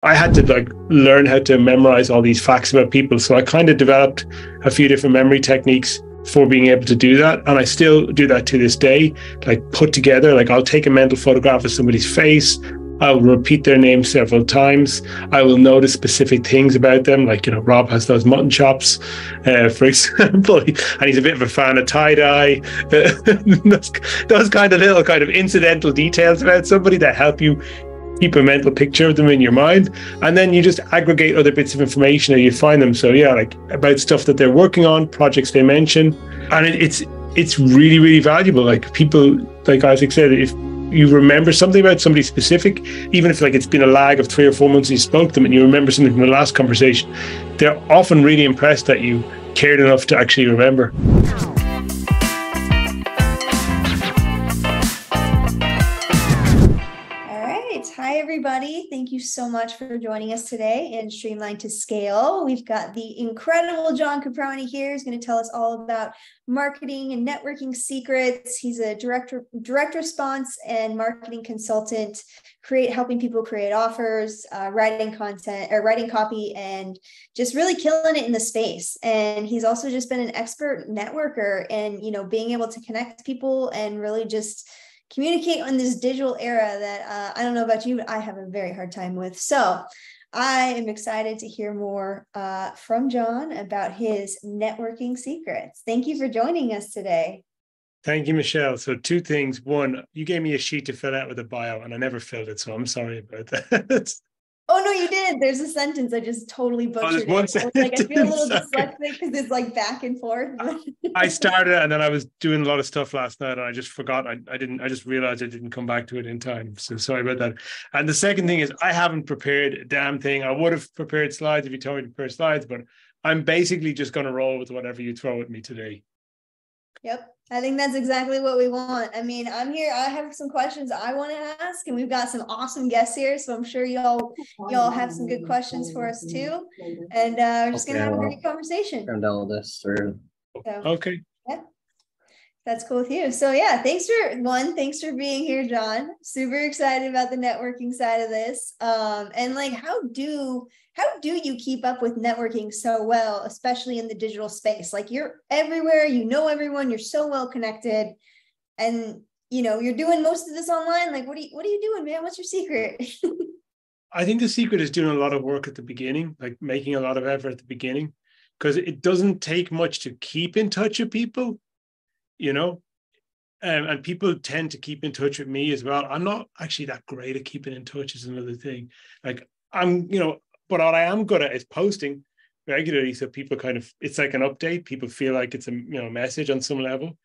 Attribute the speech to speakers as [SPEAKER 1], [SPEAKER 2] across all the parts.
[SPEAKER 1] I had to like learn how to memorize all these facts about people. So I kind of developed a few different memory techniques for being able to do that. And I still do that to this day, like put together, like I'll take a mental photograph of somebody's face. I'll repeat their name several times. I will notice specific things about them. Like, you know, Rob has those mutton chops, for example, and he's a bit of a fan of tie-dye. those kind of little kind of incidental details about somebody that help you keep a mental picture of them in your mind. And then you just aggregate other bits of information and you find them. So yeah, like about stuff that they're working on, projects they mention. And it's really, really valuable. Like people, like Isaac said, if you remember something about somebody specific, even if like it's been a lag of 3 or 4 months and you spoke to them and you remember something from the last conversation, they're often really impressed that you cared enough to actually remember.
[SPEAKER 2] Hi, everybody. Thank you so much for joining us today in Streamline to Scale. We've got the incredible John Caprani here. He's going to tell us all about marketing and networking secrets. He's a direct response and marketing consultant, helping people create offers, writing content or writing copy, and just really killing it in the space. And he's also just been an expert networker and, you know, being able to connect people and really just communicate in this digital era that I don't know about you, but I have a very hard time with. So I am excited to hear more from John about his networking secrets. Thank you for joining us today.
[SPEAKER 1] Thank you, Michelle. So 2 things. 1, you gave me a sheet to fill out with a bio and I never filled it. So I'm sorry about that.
[SPEAKER 2] Oh, no, you did. There's a sentence I just totally butchered.
[SPEAKER 1] One sentence.
[SPEAKER 2] Like, I feel a little dyslexic because it's like back and forth.
[SPEAKER 1] I started and then I was doing a lot of stuff last night and I just forgot. I just realized I didn't come back to it in time. So sorry about that. And the second thing is I haven't prepared a damn thing. I would have prepared slides if you told me to prepare slides, but I'm basically just going to roll with whatever you throw at me today.
[SPEAKER 2] Yep. I think that's exactly what we want. I mean, I'm here. I have some questions I want to ask, and we've got some awesome guests here. So I'm sure y'all have some good questions for us too. And we're just going to have a great conversation.
[SPEAKER 3] Send all this through.
[SPEAKER 2] So,
[SPEAKER 1] okay.
[SPEAKER 2] Yeah. That's cool with you. So yeah, thanks for being here, John. Super excited about the networking side of this. And like, how do you keep up with networking so well, especially in the digital space? Like you're everywhere, you know everyone, you're so well connected, and you know you're doing most of this online. Like, what are you doing, man? What's your secret?
[SPEAKER 1] I think the secret is doing a lot of work at the beginning, like making a lot of effort at the beginning, because it doesn't take much to keep in touch with people. You know, and people tend to keep in touch with me as well. I'm not actually that great at keeping in touch is another thing. Like I'm, you know, but what I am good at is posting regularly. So people kind of, it's like an update. People feel like it's a, you know, message on some level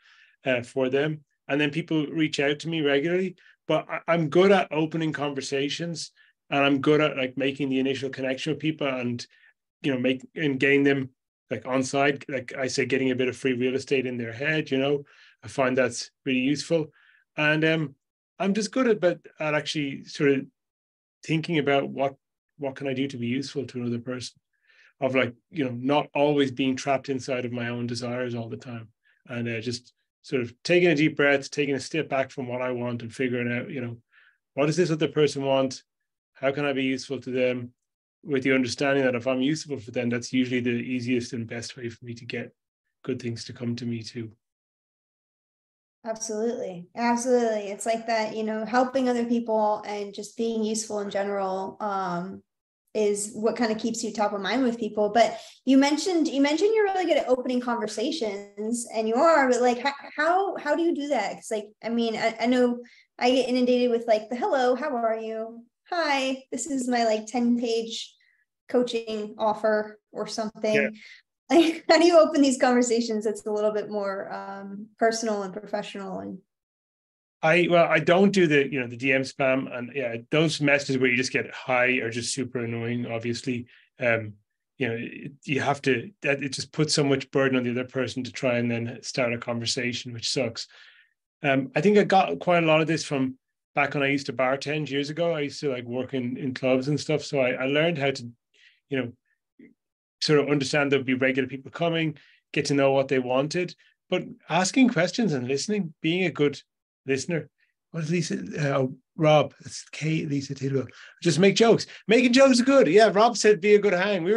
[SPEAKER 1] for them. And then people reach out to me regularly, but I'm good at opening conversations and I'm good at like making the initial connection with people and, you know, getting them like on side, like I say, getting a bit of free real estate in their head, you know, I find that's really useful. And I'm just good at actually sort of thinking about what can I do to be useful to another person, of like, you know, not always being trapped inside of my own desires all the time. And just sort of taking a deep breath, taking a step back from what I want and figuring out, you know, what does this other person want? How can I be useful to them? With the understanding that if I'm useful for them, that's usually the easiest and best way for me to get good things to come to me too.
[SPEAKER 2] Absolutely. It's like that, you know, helping other people and just being useful in general is what kind of keeps you top of mind with people. But you mentioned you're really good at opening conversations, and you are, but like how do you do that? Because like, I mean, I know I get inundated with like the hello, how are you? Hi, this is my like 10-page coaching offer or something.
[SPEAKER 1] Yeah.
[SPEAKER 2] Like, how do you open these conversations that's a little bit more personal and professional? And
[SPEAKER 1] I don't do the, you know, the DM spam, and yeah, those messages where you just get hi are just super annoying, obviously. You know, you have to, that it just puts so much burden on the other person to try and then start a conversation, which sucks. I think I got quite a lot of this from back when I used to bartend years ago. I used to like work in clubs and stuff. So I learned how to, you know, sort of understand there'll be regular people coming, get to know what they wanted, but asking questions and listening, being a good listener. What did Lisa, Rob, it's Kate, Lisa, Tidwell. Just make jokes. Making jokes are good. Yeah, Rob said be a good hang.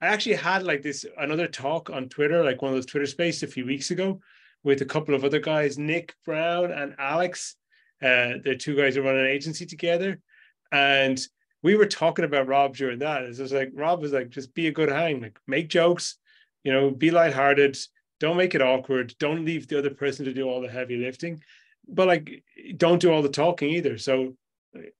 [SPEAKER 1] I actually had like this another talk on Twitter, like one of those Twitter spaces a few weeks ago with a couple of other guys, Nick Brown and Alex. The two guys who run an agency together. And we were talking about Rob during that. It was like Rob was like, just be a good hang, like make jokes, be lighthearted, don't make it awkward, don't leave the other person to do all the heavy lifting. But like, don't do all the talking either. So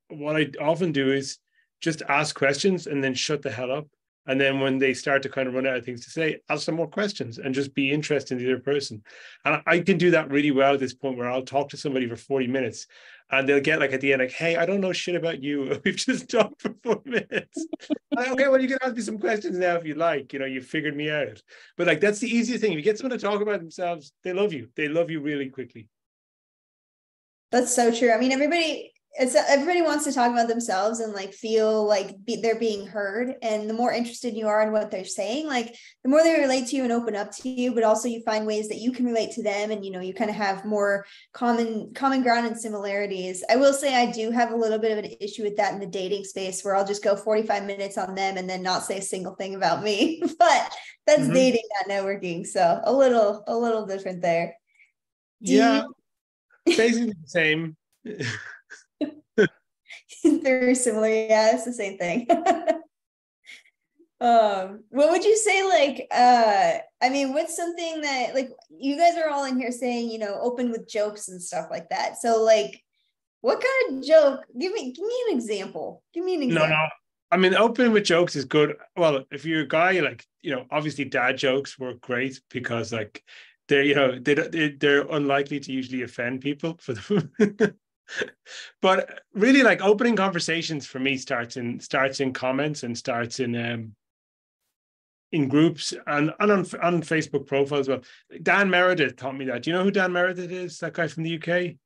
[SPEAKER 1] what I often do is just ask questions and then shut the hell up. And then when they start to kind of run out of things to say, ask some more questions and just be interested in the other person. And I can do that really well at this point where I'll talk to somebody for 40 minutes and they'll get like at the end, like, hey, I don't know shit about you. We've just talked for 40 minutes. Like, okay, well, you can ask me some questions now if you like, you figured me out. But like, that's the easiest thing. If you get someone to talk about themselves, they love you. They love you really quickly.
[SPEAKER 2] That's so true. I mean, everybody wants to talk about themselves and like feel like they're being heard. And the more interested you are in what they're saying, like the more they relate to you and open up to you, but also you find ways that you can relate to them. And, you kind of have more common ground and similarities. I will say I do have a little bit of an issue with that in the dating space where I'll just go 45 minutes on them and then not say a single thing about me, but that's dating, not networking. So a little different there.
[SPEAKER 1] Basically the same.
[SPEAKER 2] Very similar. Yeah, it's the same thing. What would you say, like, I mean, what's something that, like, you guys are all in here saying, open with jokes and stuff like that. So, like, what kind of joke? Give me an example.
[SPEAKER 1] No. I mean, open with jokes is good. Well, if you're a guy, like, obviously dad jokes work great because, like, they're unlikely to usually offend people for them. But really, like, opening conversations for me starts in comments and starts in groups and on Facebook profiles. Well, Dan Meredith taught me that. Do you know who Dan Meredith is? That guy from the UK.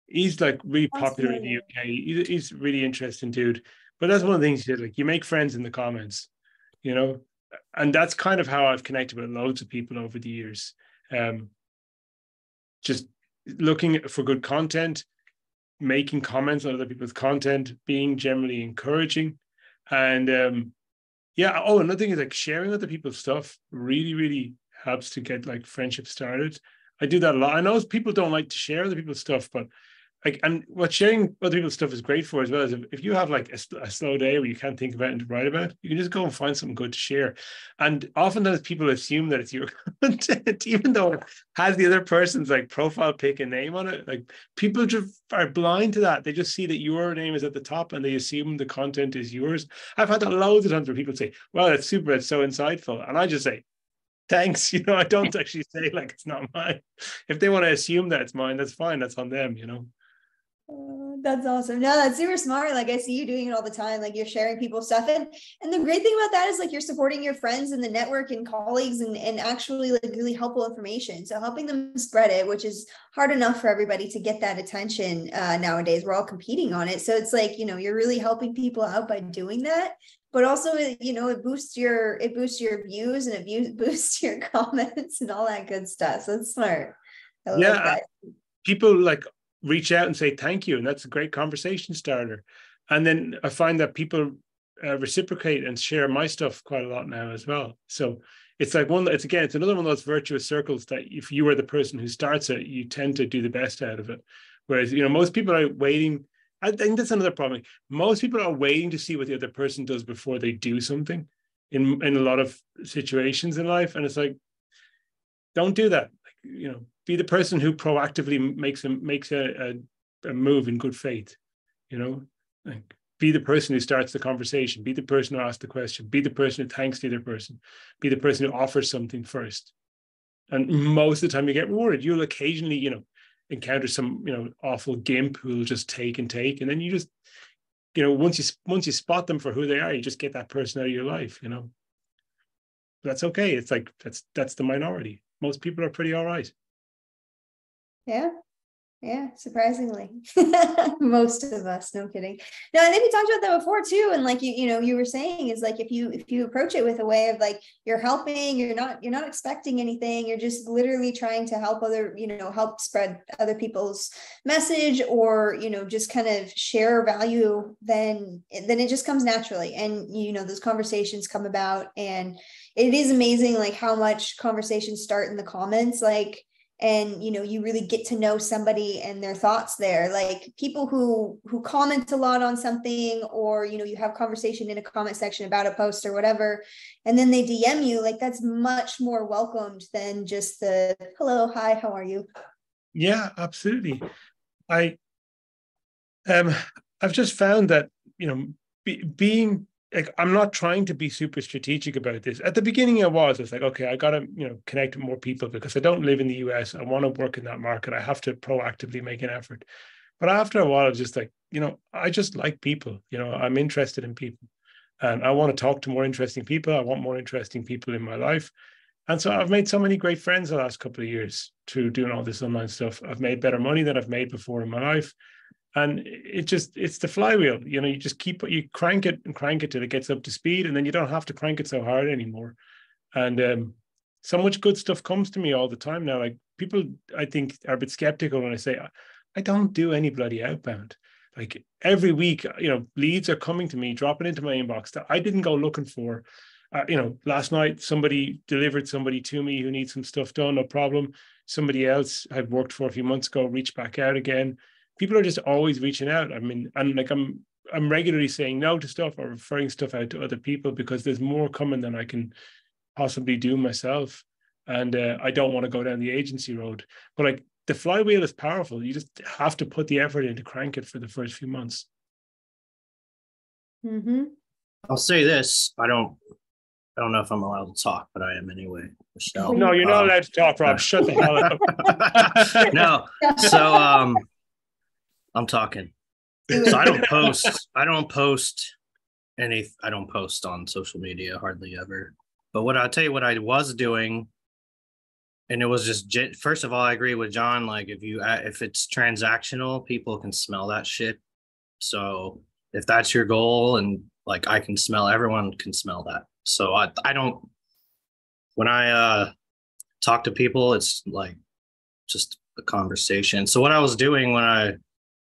[SPEAKER 1] He's like really popular in the UK. He's a really interesting dude. But that's one of the things he said. Like, you make friends in the comments, and that's kind of how I've connected with loads of people over the years. Just looking for good content, making comments on other people's content, being generally encouraging. And another thing is like sharing other people's stuff really, really helps to get like friendship started. I do that a lot. I know people don't like to share other people's stuff, but like, and what sharing other people's stuff is great for as well is if you have like a slow day where you can't think about it and to write about, you can just go and find something good to share. And oftentimes people assume that it's your content, even though it has the other person's like profile pic and name on it. Like, people just are blind to that. They just see that your name is at the top and they assume the content is yours. I've had that loads of times where people say, well, it's super, it's so insightful. And I just say, thanks. I don't actually say like it's not mine. If they want to assume that it's mine, that's fine. That's on them,
[SPEAKER 2] That's awesome. No, that's super smart. Like, I see you doing it all the time. Like, you're sharing people's stuff. And the great thing about that is like you're supporting your friends in the network and colleagues and actually like really helpful information. So helping them spread it, which is hard enough for everybody to get that attention nowadays. We're all competing on it. So it's like, you're really helping people out by doing that. But also, it boosts your views and it boosts your comments and all that good stuff. So it's smart. I like that.
[SPEAKER 1] People like reach out and say thank you, and that's a great conversation starter. And then I find that people reciprocate and share my stuff quite a lot now as well. So it's like it's another one of those virtuous circles that if you are the person who starts it, you tend to do the best out of it. Whereas most people are waiting. I think that's another problem. Most people are waiting to see what the other person does before they do something in a lot of situations in life, and it's like, don't do that. Like, be the person who proactively makes a move in good faith. Like, be the person who starts the conversation, be the person who asks the question, be the person who thanks the other person, be the person who offers something first. And most of the time you get rewarded. You'll occasionally, encounter some, awful gimp who will just take. And then you just, once you spot them for who they are, you just get that person out of your life, That's okay. It's like, that's the minority. Most people are pretty all right.
[SPEAKER 2] Yeah. Yeah, surprisingly. Most of us, no kidding. No, I think we talked about that before too. And like you were saying is like if you approach it with a way of like you're helping, you're not expecting anything, you're just literally trying to help help spread other people's message or just kind of share value, then it just comes naturally. And those conversations come about, and it is amazing like how much conversations start in the comments, like, and you really get to know somebody and their thoughts there, like people who comment a lot on something, or you have conversation in a comment section about a post or whatever, and then they DM you, like that's much more welcomed than just the hello, hi, how are you.
[SPEAKER 1] Yeah, absolutely. I I've just found that being like, I'm not trying to be super strategic about this. At the beginning, I was like, okay, I got to, connect with more people because I don't live in the US. I want to work in that market. I have to proactively make an effort. But after a while, I was just like, I just like people. I'm interested in people, and I want to talk to more interesting people. I want more interesting people in my life. And so I've made so many great friends the last couple of years through doing all this online stuff. I've made better money than I've made before in my life. And it's the flywheel. You just you crank it and crank it till it gets up to speed, and then you don't have to crank it so hard anymore. And so much good stuff comes to me all the time now. Like, people, I think, are a bit skeptical when I say I don't do any bloody outbound. Like, every week, leads are coming to me, dropping into my inbox that I didn't go looking for. Last night somebody delivered somebody to me who needs some stuff done, no problem. Somebody else I'd worked for a few months ago reached back out again. People are just always reaching out. I mean, and like I'm regularly saying no to stuff or referring stuff out to other people because there's more coming than I can possibly do myself. And I don't want to go down the agency road. But like, the flywheel is powerful. You just have to put the effort in to crank it for the first few months.
[SPEAKER 2] Mm-hmm.
[SPEAKER 3] I'll say this. I don't know if I'm allowed to talk, but I am anyway, Michele.
[SPEAKER 1] No, you're not allowed to talk, Rob. Shut the hell
[SPEAKER 3] up. No. So I'm talking. So I don't post on social media hardly ever. But I'll tell you what I was doing, and it was just, first of all, I agree with John. Like, if it's transactional, people can smell that shit. So if that's your goal, and like everyone can smell that. So I don't, when I talk to people, it's like just a conversation. So what I was doing when I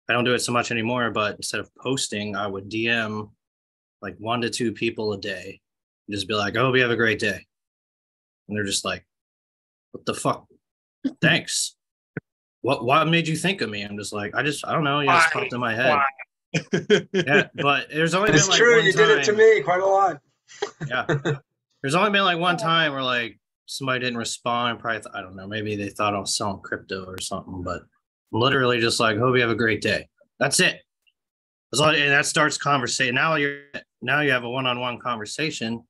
[SPEAKER 3] don't do it so much anymore, but instead of posting, I would DM like 1 to 2 people a day and just be like, I hope you have a great day. And they're just like, what the fuck? Thanks. What made you think of me? I'm just like, I don't know. You just popped in my head. Yeah, but there's only been like
[SPEAKER 4] true.
[SPEAKER 3] one
[SPEAKER 4] You
[SPEAKER 3] time.
[SPEAKER 4] did it to me quite a lot.
[SPEAKER 3] Yeah. There's only been like one time where like somebody didn't respond. Probably, I don't know, maybe they thought I was selling crypto or something, but literally just like, hope you have a great day. That's it. And that starts conversation. Now you have a one-on-one conversation,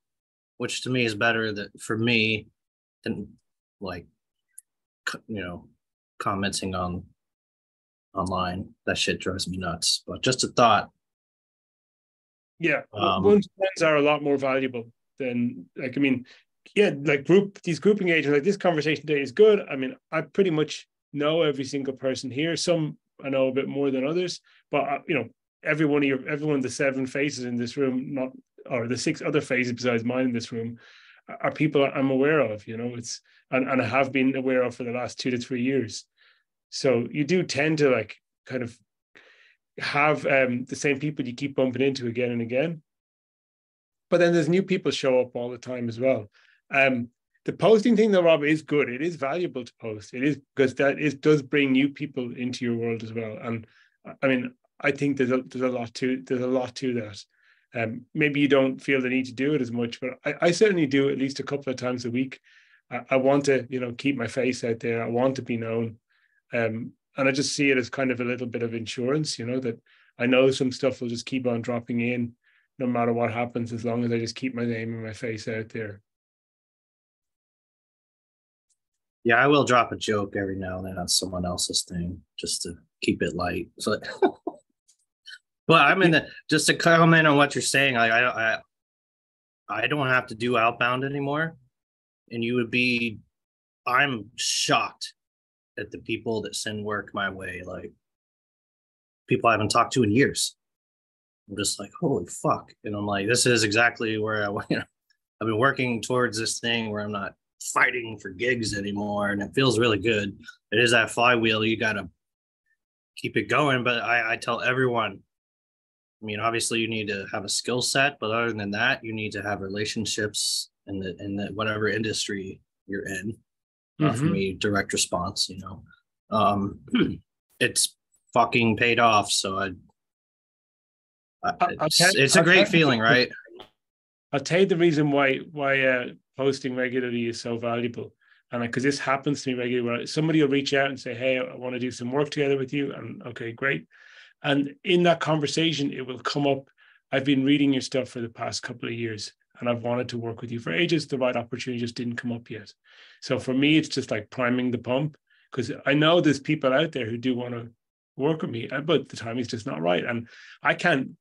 [SPEAKER 3] which to me is better for me than like, commenting online. That shit drives me nuts. But just a thought.
[SPEAKER 1] Yeah, ones are a lot more valuable than, like, I mean, yeah, like these grouping agents, like this conversation today is good. I mean, I pretty much know every single person here. Some I know a bit more than others, but every one of the 7 faces in this room, or the 6 other faces besides mine in this room, are people I'm aware of. It's and I have been aware of for the last 2 to 3 years. So you do tend to like kind of have the same people you keep bumping into again and again. But then there's new people show up all the time as well. The posting thing, though, Rob, is good. It is valuable to post. It is, because does bring new people into your world as well. And I mean, I think there's a lot to that. Maybe you don't feel the need to do it as much, but I certainly do at least a couple of times a week. I want to, keep my face out there. I want to be known. And I just see it as kind of a little bit of insurance, that I know some stuff will just keep on dropping in no matter what happens, as long as I just keep my name and my face out there.
[SPEAKER 3] Yeah, I will drop a joke every now and then on someone else's thing just to keep it light. So, but I'm just to comment on what you're saying. Like, I don't have to do outbound anymore, and I'm shocked at the people that send work my way, like people I haven't talked to in years. I'm just like, holy fuck. And I'm like, this is exactly where I've been working towards this thing where I'm not fighting for gigs anymore. And it feels really good. It is that flywheel. You got to keep it going. But I tell everyone, I mean, obviously you need to have a skill set, but other than that, you need to have relationships in the whatever industry you're in. For me, direct response, it's fucking paid off. So it's a great feeling, right?
[SPEAKER 1] I'll tell you the reason why posting regularly is so valuable. And because this happens to me regularly, where somebody will reach out and say, hey, I want to do some work together with you. And okay, great. And in that conversation, it will come up, I've been reading your stuff for the past couple of years, and I've wanted to work with you for ages. The right opportunity just didn't come up yet. So for me, it's just like priming the pump, because I know there's people out there who do want to work with me, but the timing's just not right. And I can't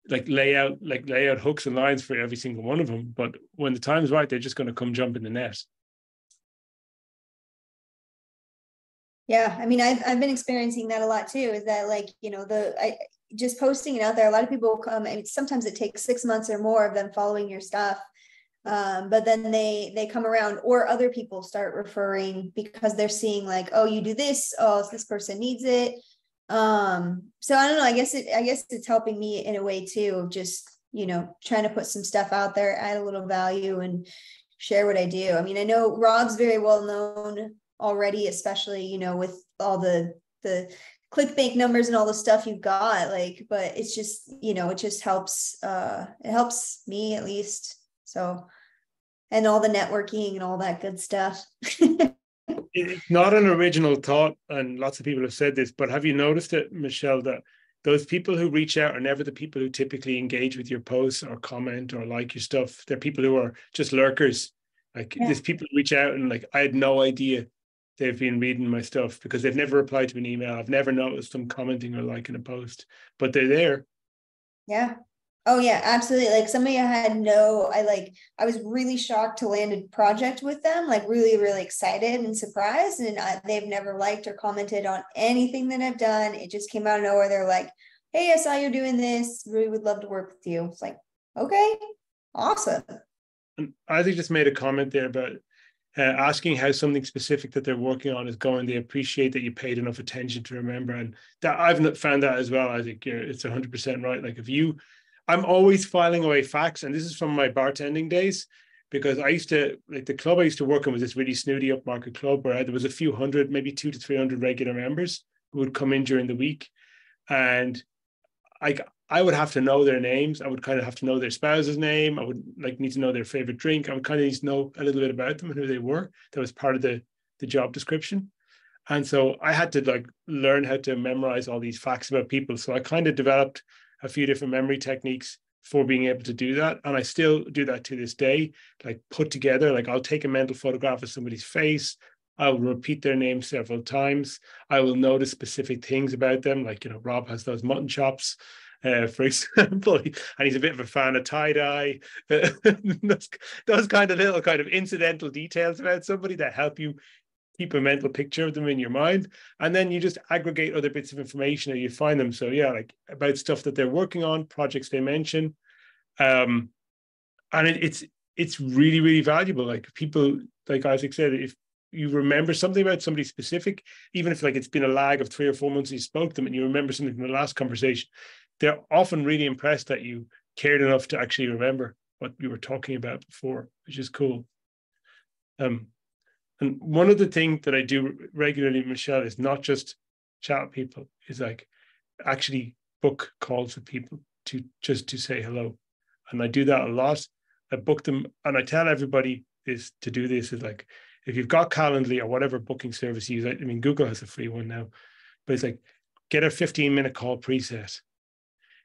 [SPEAKER 1] lay out hooks and lines for every single one of them. But when the time's right, they're just going to come jump in the net.
[SPEAKER 2] Yeah, I mean, I've been experiencing that a lot too. Is that like, just posting it out there. A lot of people come, and sometimes it takes 6 months or more of them following your stuff, but then they come around, or other people start referring because they're seeing like, oh, you do this, oh, this person needs it. So I don't know. I guess it's helping me in a way too, of just trying to put some stuff out there, add a little value, and share what I do. I mean, I know Rob's very well known already, especially with all the ClickBank numbers and all the stuff you've got, like, but it's just it just helps it helps me at least, so, and all the networking and all that good stuff.
[SPEAKER 1] It's not an original thought, and lots of people have said this, but have you noticed it, Michele, that those people who reach out are never the people who typically engage with your posts or comment or like your stuff? They're people who are just lurkers. Like, there's people who reach out and like, I had no idea they've been reading my stuff because they've never replied to an email. I've never noticed them commenting or liking a post, but they're there.
[SPEAKER 2] Yeah. Oh yeah, absolutely. Like somebody I was really shocked to land a project with them, like really, really excited and surprised. And they've never liked or commented on anything that I've done. It just came out of nowhere. They're like, hey, I saw you doing this. Really would love to work with you. It's like, okay, awesome.
[SPEAKER 1] And I think just made a comment there about asking how something specific that they're working on is going. They appreciate that you paid enough attention to remember. And that I've found that as well. I think it's 100% right. Like I'm always filing away facts. And this is from my bartending days, because I used to, like the club I used to work in was this really snooty upmarket club where there was a few hundred, maybe 200 to 300 regular members who would come in during the week. And I would have to know their names. I would kind of have to know their spouse's name. I would need to know their favorite drink. I would kind of need to know a little bit about them and who they were. That was part of the job description. And so I had to learn how to memorize all these facts about people. So I kind of developed a few different memory techniques for being able to do that. And I still do that to this day, put together, I'll take a mental photograph of somebody's face. I will repeat their name several times. I will notice specific things about them. Rob has those mutton chops, for example, and he's a bit of a fan of tie-dye. those kind of little incidental details about somebody that help you keep a mental picture of them in your mind. And then you just aggregate other bits of information and you find them. So yeah, about stuff that they're working on, projects they mention. And it's really, really valuable. People, like Isaac said, if you remember something about somebody specific, even if it's been a lag of 3 or 4 months you spoke to them and you remember something from the last conversation, they're often really impressed that you cared enough to actually remember what you were talking about before, which is cool. And one of the things that I do regularly, Michele, is not just chat with people, is actually book calls with people to say hello. And I do that a lot. I book them, and I tell everybody is to do this is if you've got Calendly or whatever booking service you use, I mean, Google has a free one now, but it's get a 15-minute call preset.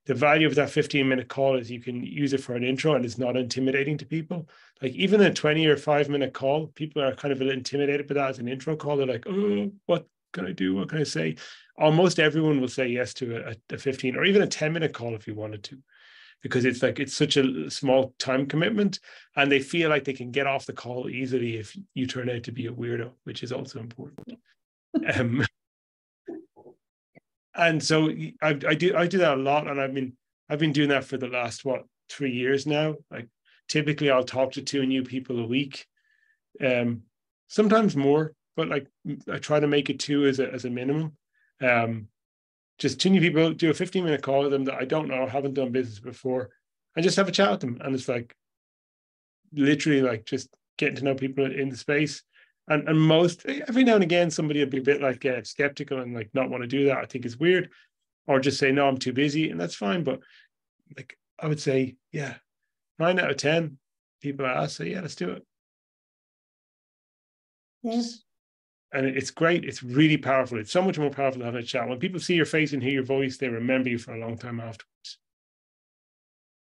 [SPEAKER 1] The value of that 15-minute call is you can use it for an intro and it's not intimidating to people. Even a 20 or 5-minute call, people are kind of a little intimidated by that as an intro call. They're like, oh, what can I do? What can I say? Almost everyone will say yes to a 15 or even a 10-minute call if you wanted to. because it's such a small time commitment, and they feel like they can get off the call easily if you turn out to be a weirdo, which is also important. And so I do that a lot, and I've been doing that for the last 3 years now. Like typically I'll talk to 2 new people a week, sometimes more, but like I try to make it 2 as a minimum. Just 2 new people, do a 15-minute call with them that I don't know, haven't done business before, and just have a chat with them. And it's like literally like just getting to know people in the space. And most, every now and again, somebody will be a bit like skeptical and like not want to do that. I think it's weird, or just say, no, I'm too busy, and that's fine. But like I would say, yeah, 9 out of 10 people ask, say, yeah, let's do it.
[SPEAKER 2] Yes.
[SPEAKER 1] And it's great. It's really powerful. It's so much more powerful to have a chat. When people see your face and hear your voice, they remember you for a long time afterwards.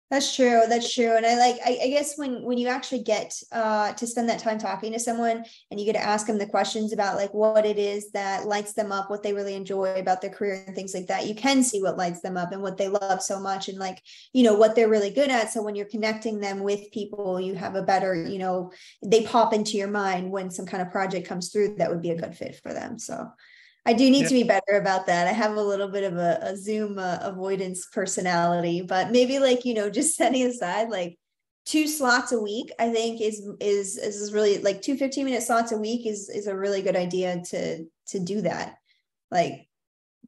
[SPEAKER 2] That's true. That's true. And I guess when you actually get to spend that time talking to someone and you get to ask them the questions about like what it is that lights them up, what they really enjoy about their career and things like that, you can see what lights them up and what they love so much, and like, you know, what they're really good at. So when you're connecting them with people, you have a better, you know, they pop into your mind when some kind of project comes through that would be a good fit for them. So I do need to be better about that. I have a little bit of a Zoom avoidance personality, but maybe like, you know, just setting aside like 2 slots a week, I think is really like 2 15-minute slots a week is a really good idea to do that. Like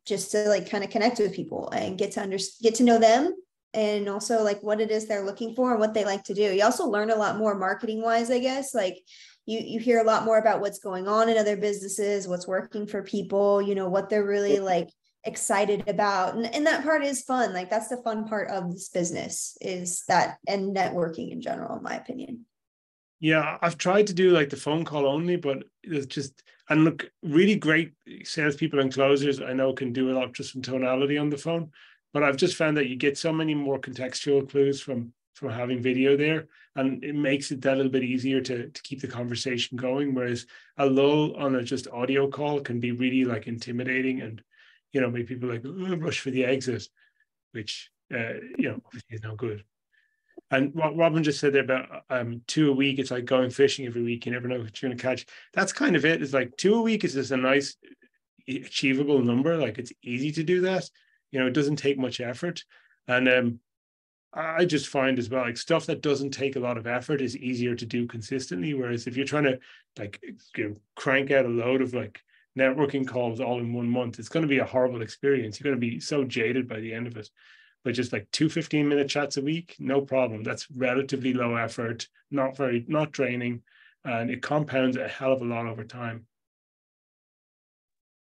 [SPEAKER 2] just to like kind of connect with people and get to know them, and also like what it is they're looking for and what they like to do. You also learn a lot more marketing wise, I guess. Like you hear a lot more about what's going on in other businesses, what's working for people, you know, what they're really like excited about. And that part is fun. Like that's the fun part of this business, is that, and networking in general, in my opinion.
[SPEAKER 1] Yeah, I've tried to do like the phone call only, but it's just, and look, really great salespeople and closers I know can do a lot just from tonality on the phone. But I've just found that you get so many more contextual clues from having video there, and it makes it that little bit easier to keep the conversation going. Whereas a lull on a just audio call can be really like intimidating, and, you know, make people like rush for the exit, which, you know, obviously is no good. And what Robin just said there about 2 a week, it's like going fishing every week. You never know what you're going to catch. That's kind of it. It's like 2 a week is just a nice, achievable number. Like it's easy to do that. You know, it doesn't take much effort. And I just find as well, like stuff that doesn't take a lot of effort is easier to do consistently. Whereas if you're trying to like, you know, crank out a load of like networking calls all in 1 month, it's going to be a horrible experience. You're going to be so jaded by the end of it. But just like 2 15-minute chats a week, no problem. That's relatively low effort, not draining, and it compounds a hell of a lot over time.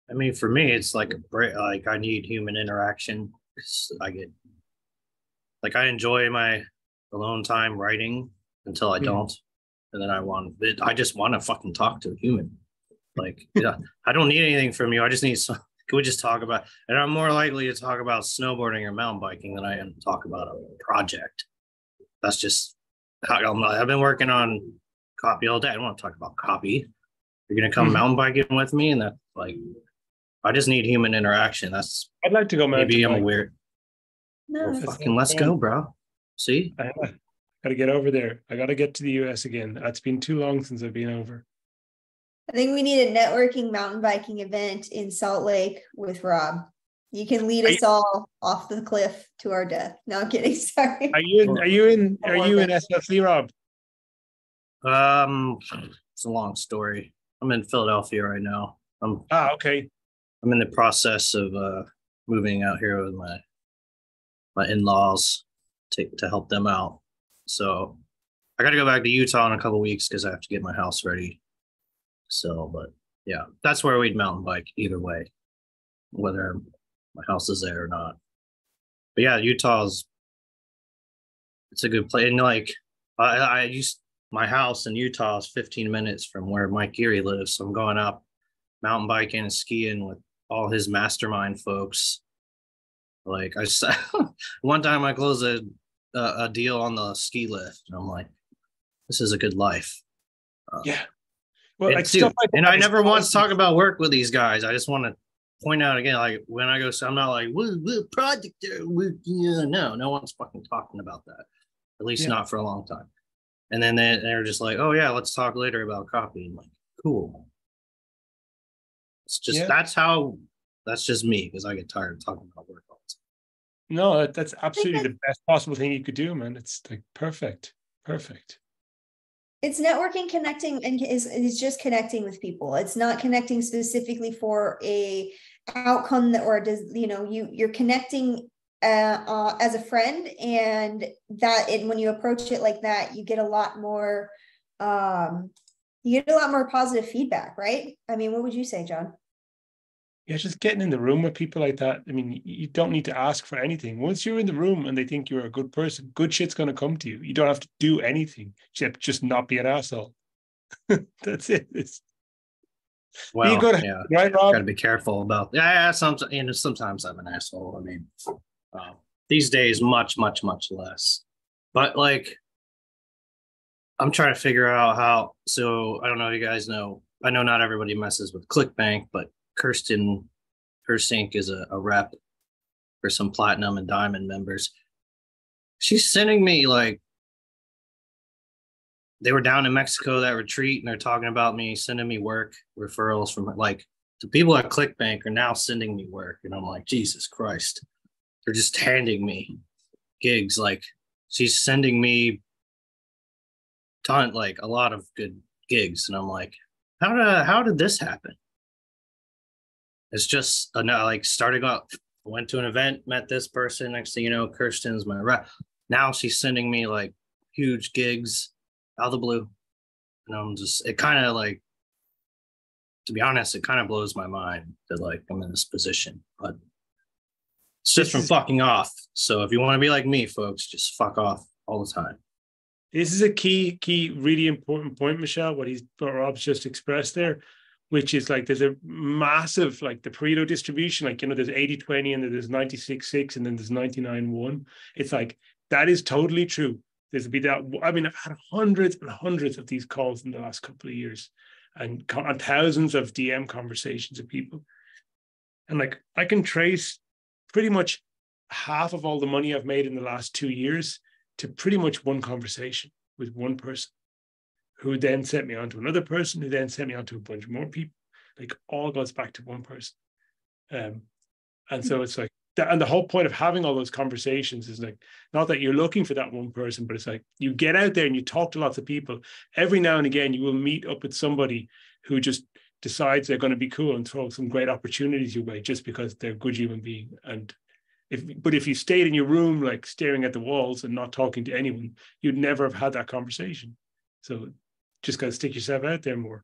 [SPEAKER 3] I mean, for me, it's like like I need human interaction. I enjoy my alone time writing until I don't, and then I just want to fucking talk to a human. Like, yeah, I don't need anything from you. I just need some. Can we just talk about? And I'm more likely to talk about snowboarding or mountain biking than I am to talk about a project. That's just how I've been working on copy all day. I don't want to talk about copy. You're gonna come mountain biking with me, and that's like, I just need human interaction.
[SPEAKER 1] I'd like to go mountain biking.
[SPEAKER 3] Maybe I'm weird.
[SPEAKER 2] No,
[SPEAKER 3] well, fucking let's go, bro. See?
[SPEAKER 1] I gotta get over there. I gotta get to the US again. It's been too long since I've been over.
[SPEAKER 2] I think we need a networking mountain biking event in Salt Lake with Rob. You can lead us all off the cliff to our death. No, I'm kidding. Sorry. Are you
[SPEAKER 1] in SFC, Rob?
[SPEAKER 3] It's a long story. I'm in Philadelphia right now.
[SPEAKER 1] Okay.
[SPEAKER 3] I'm in the process of moving out here with my in-laws to help them out. So I got to go back to Utah in a couple of weeks because I have to get my house ready. So, but yeah, that's where we'd mountain bike either way, whether my house is there or not. But yeah, it's a good place. And like my house in Utah is 15 minutes from where Mike Geary lives. So I'm going up mountain biking and skiing with all his mastermind folks. Like one time I closed a deal on the ski lift, and I'm like, this is a good life.
[SPEAKER 1] Yeah. Well,
[SPEAKER 3] and I never once talk about work with these guys. I just want to point out again, like when I go, so I'm not like, what project there? No one's fucking talking about that. At least not for a long time. And then they're just like, oh yeah, let's talk later about copy. I'm like, cool. It's just, that's just me, because I get tired of talking about work all the time.
[SPEAKER 1] No, that's absolutely the best possible thing you could do, man. It's like perfect.
[SPEAKER 2] It's networking, connecting, and is just connecting with people. It's not connecting specifically for a outcome that, or does, you know, you're connecting as a friend, and that when you approach it like that, you get a lot more positive feedback, right? I mean, what would you say, John?
[SPEAKER 1] Yeah, just getting in the room with people like that. I mean, you don't need to ask for anything. Once you're in the room and they think you're a good person, good shit's going to come to you. You don't have to do anything except just not be an asshole. That's it.
[SPEAKER 3] Well,
[SPEAKER 1] be good,
[SPEAKER 3] yeah,
[SPEAKER 1] right, Rob?
[SPEAKER 3] Got to be careful about. Yeah, sometimes I'm an asshole. I mean, these days, much less. But like, I'm trying to figure out how. So I don't know if you guys know. I know not everybody messes with ClickBank, but Kirsten, her sync is a rep for some platinum and diamond members. She's sending me like, they were down in Mexico, that retreat, and they're talking about me, sending me work referrals from like the people at ClickBank are now sending me work. And I'm like, Jesus Christ, they're just handing me gigs. Like she's sending me like a lot of good gigs. And I'm like, how did this happen? It's just like starting up. I went to an event, met this person. Next thing you know, Kirsten's my rep. Now she's sending me like huge gigs out of the blue. And I'm just, it kind of like, to be honest, it kind of blows my mind that like I'm in this position. But it's just from fucking off. So if you want to be like me, folks, just fuck off all the time.
[SPEAKER 1] This is a key, really important point, Michele, what Rob's just expressed there, which is like there's a massive, like the Pareto distribution, like, you know, there's 80-20 and then there's 96-6 and then there's 99-1. It's like, that is totally true. There's be that. I mean, I've had hundreds and hundreds of these calls in the last couple of years and thousands of DM conversations with people. And like, I can trace pretty much half of all the money I've made in the last 2 years to pretty much one conversation with one person, who then sent me on to another person, who then sent me on to a bunch more people. Like, all goes back to one person. And so it's like, and the whole point of having all those conversations is like, not that you're looking for that one person, but it's like, you get out there and you talk to lots of people. Every now and again, you will meet up with somebody who just decides they're going to be cool and throw some great opportunities your way just because they're a good human being. And if you stayed in your room, like staring at the walls and not talking to anyone, you'd never have had that conversation. So just got to stick yourself out there more.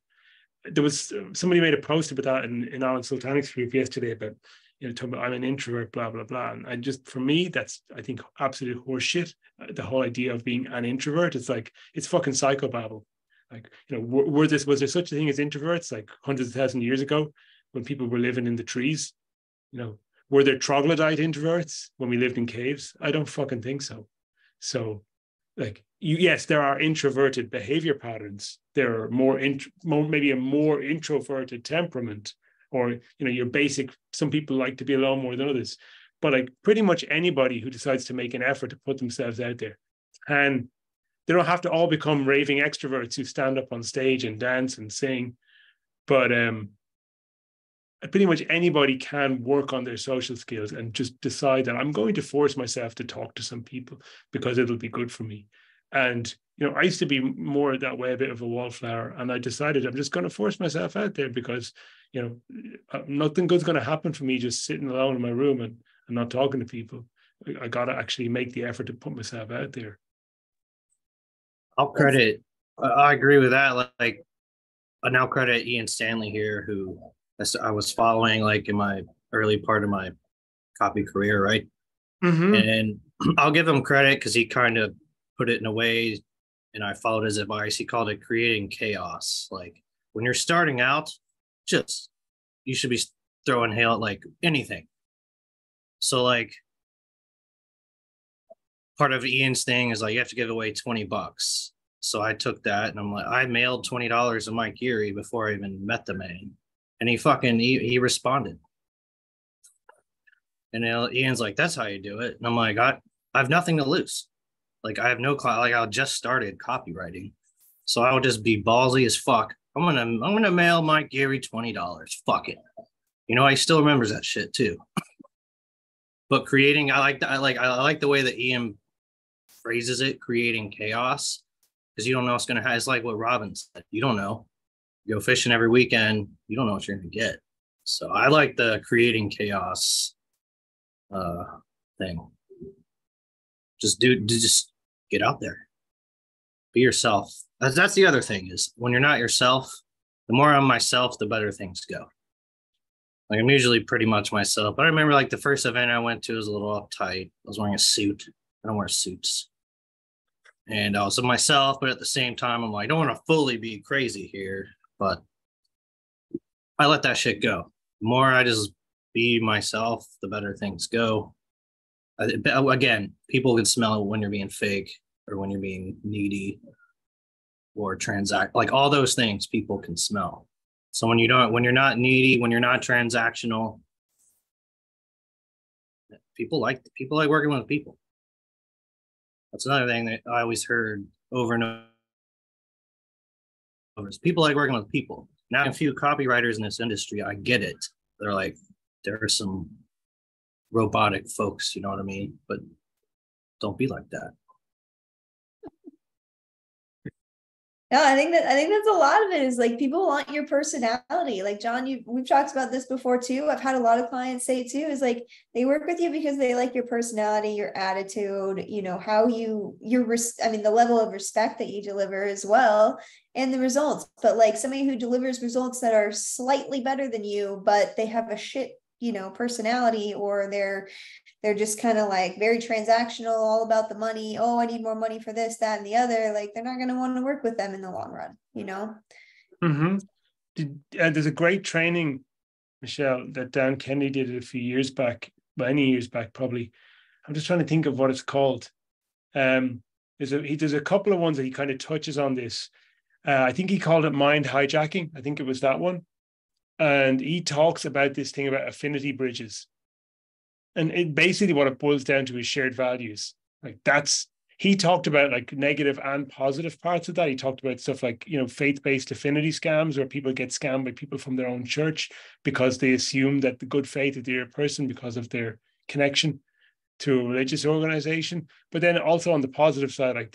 [SPEAKER 1] There was somebody made a post about that in Alan Sultanic's group yesterday about, you know, talking about I'm an introvert, blah, blah, blah. And I just, for me, that's, I think, absolute horseshit. The whole idea of being an introvert, it's like, it's fucking psychobabble. Like, you know, was there such a thing as introverts like hundreds of thousands of years ago when people were living in the trees? You know, were there troglodyte introverts when we lived in caves? I don't fucking think so. So, like, yes, there are introverted behavior patterns. There are maybe a more introverted temperament, or, you know, your basic, some people like to be alone more than others. But like pretty much anybody who decides to make an effort to put themselves out there, and they don't have to all become raving extroverts who stand up on stage and dance and sing. But pretty much anybody can work on their social skills and just decide that I'm going to force myself to talk to some people because it'll be good for me. And, you know, I used to be more that way, a bit of a wallflower. And I decided I'm just going to force myself out there because, you know, nothing good's going to happen for me just sitting alone in my room and not talking to people. I got to actually make the effort to put myself out there.
[SPEAKER 3] I agree with that. Like, I now credit Ian Stanley here, who I was following like in my early part of my copy career, right? Mm-hmm. And I'll give him credit because he kind of put it in a way, and I followed his advice. He called it creating chaos. Like, when you're starting out, you should be throwing hail at like anything. So like, part of Ian's thing is like, you have to give away $20. So I took that and I'm like, I mailed $20 to Mike Geary before I even met the man. And he responded. And Ian's like, that's how you do it. And I'm like, I have nothing to lose. Like I have no like I just started copywriting. So I'll just be ballsy as fuck. I'm gonna mail Mike Geary $20. Fuck it. You know, he still remembers that shit too. But creating, I like the way that Ian phrases it, creating chaos, because you don't know what's gonna happen. It's like what Robin said. You don't know. You go fishing every weekend, you don't know what you're gonna get. So I like the creating chaos thing. Just get out there. Be yourself. That's the other thing is when you're not yourself, the more I'm myself, the better things go. Like I'm usually pretty much myself. But I remember like the first event I went to was a little uptight. I was wearing a suit. I don't wear suits. And I was myself, but at the same time, I'm like, I don't want to fully be crazy here. But I let that shit go. The more I just be myself, the better things go. Again, people can smell it when you're being fake or when you're being needy or transact, like all those things people can smell. So when you're not needy, when you're not transactional, people like working with people. That's another thing that I always heard over and over. People like working with people. Now a few copywriters in this industry, I get it. They're like, there are some robotic folks, you know what I mean? But don't be like that.
[SPEAKER 2] No, I think that's a lot of it is like people want your personality. Like John, we've talked about this before too. I've had a lot of clients say too, is like they work with you because they like your personality, your attitude, you know, how the level of respect that you deliver as well, and the results. But like somebody who delivers results that are slightly better than you, but they have a shit, you know, personality, or they're just kind of like very transactional, all about the money. Oh, I need more money for this, that, and the other. Like they're not going to want to work with them in the long run, you know?
[SPEAKER 1] Mm-hmm. There's a great training, Michele, that Dan Kennedy did a few years back, many years back, probably. I'm just trying to think of what it's called. There's a couple of ones that he kind of touches on this. I think he called it mind hijacking. I think it was that one. And he talks about this thing about affinity bridges. And basically what it boils down to is shared values. Like he talked about like negative and positive parts of that. He talked about stuff like, you know, faith-based affinity scams where people get scammed by people from their own church because they assume that the good faith of the other person because of their connection to a religious organization. But then also on the positive side, like,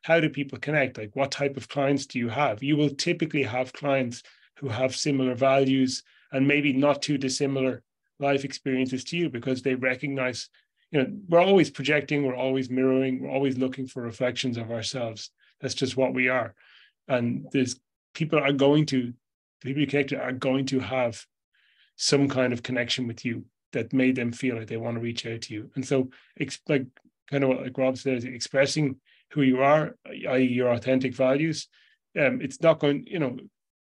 [SPEAKER 1] how do people connect? Like what type of clients do you have? You will typically have clients who have similar values and maybe not too dissimilar life experiences to you because they recognize, you know, we're always projecting, we're always mirroring, we're always looking for reflections of ourselves. That's just what we are. And people you connect to are going to have some kind of connection with you that made them feel like they want to reach out to you. And so like kind of what like Rob says, expressing who you are, i.e. your authentic values. It's not going, you know,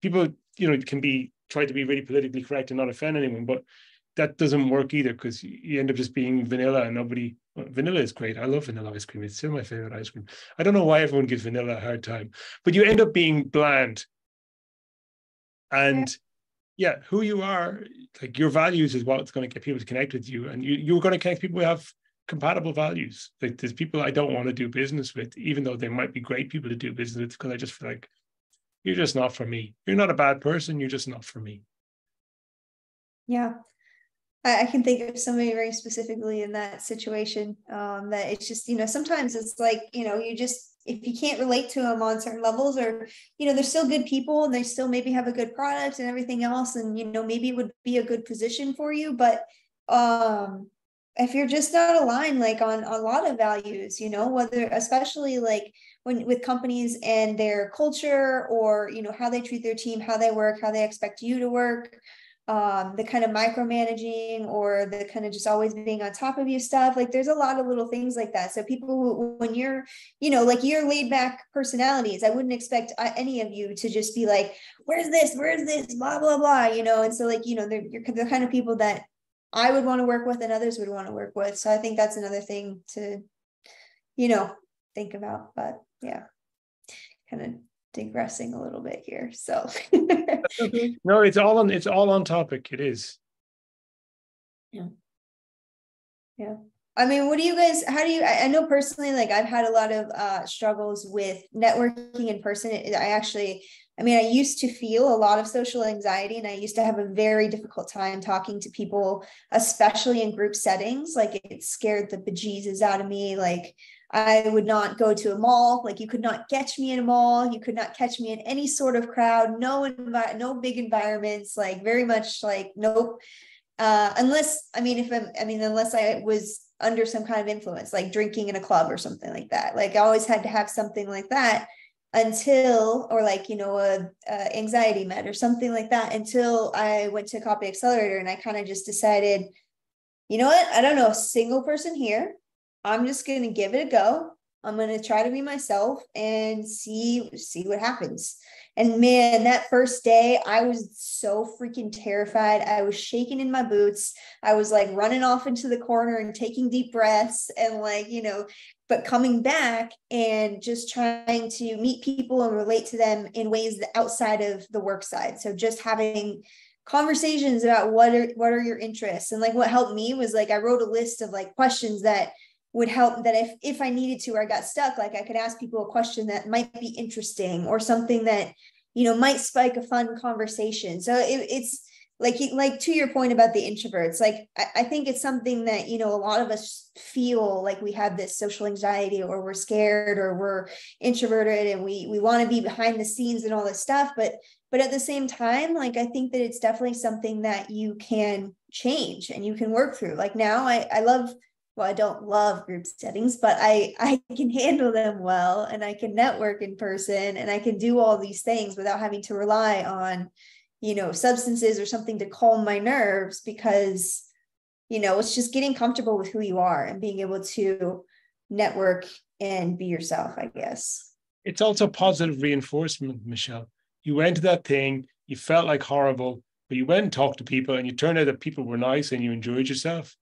[SPEAKER 1] people, you know, can try to be really politically correct and not offend anyone, but that doesn't work either because you end up just being vanilla and vanilla is great. I love vanilla ice cream. It's still my favorite ice cream. I don't know why everyone gives vanilla a hard time, but you end up being bland. And yeah, who you are, like your values is what's going to get people to connect with you. And you're going to connect people who have compatible values. Like there's people I don't want to do business with, even though they might be great people to do business with, because I just feel like you're just not for me. You're not a bad person. You're just not for me.
[SPEAKER 2] Yeah. I can think of somebody very specifically in that situation, that it's just, you know, sometimes it's like, you know, if you can't relate to them on certain levels, or, you know, they're still good people and they still maybe have a good product and everything else. And, you know, maybe it would be a good position for you, but if you're just not aligned, like on a lot of values, you know, whether, especially like with companies and their culture, or, you know, how they treat their team, how they work, how they expect you to work, the kind of micromanaging or the kind of just always being on top of you stuff. Like there's a lot of little things like that. So people who, when you're, you know, like your laid back personalities, I wouldn't expect any of you to just be like, where's this, blah, blah, blah, you know? And so like, you know, you're the kind of people that I would want to work with and others would want to work with. So I think that's another thing to, you know, think about. But yeah, kind of digressing a little bit here. So
[SPEAKER 1] no, it's all on topic. It is.
[SPEAKER 2] Yeah. Yeah. I mean, what do you guys, how do you, I know personally, like I've had a lot of struggles with networking in person. I used to feel a lot of social anxiety, and I used to have a very difficult time talking to people, especially in group settings. Like it scared the bejesus out of me. Like I would not go to a mall. Like you could not catch me in a mall. You could not catch me in any sort of crowd, no big environments, like very much like, nope. Unless I was under some kind of influence, like drinking in a club or something like that. Like I always had to have something like that or like, a anxiety med or something like that, until I went to Copy Accelerator, and I kind of just decided, you know what? I don't know a single person here. I'm just going to give it a go. I'm going to try to be myself and see what happens. And man, that first day, I was so freaking terrified. I was shaking in my boots. I was like running off into the corner and taking deep breaths and like, but coming back and just trying to meet people and relate to them in ways that outside of the work side. So just having conversations about what are your interests. And like what helped me was like I wrote a list of like questions that would help, that if I needed to, or I got stuck, like I could ask people a question that might be interesting or something that, might spike a fun conversation. So it's like to your point about the introverts, like I think it's something that, a lot of us feel like we have this social anxiety, or we're scared, or we're introverted, and we want to be behind the scenes and all this stuff. But at the same time, like, I think that it's definitely something that you can change and you can work through. Like now I don't love group settings, but I can handle them well, and I can network in person, and I can do all these things without having to rely on, substances or something to calm my nerves, because, it's just getting comfortable with who you are and being able to network and be yourself, I guess.
[SPEAKER 1] It's also positive reinforcement, Michele. You went to that thing, you felt like horrible, but you went and talked to people, and you turned out that people were nice and you enjoyed yourself.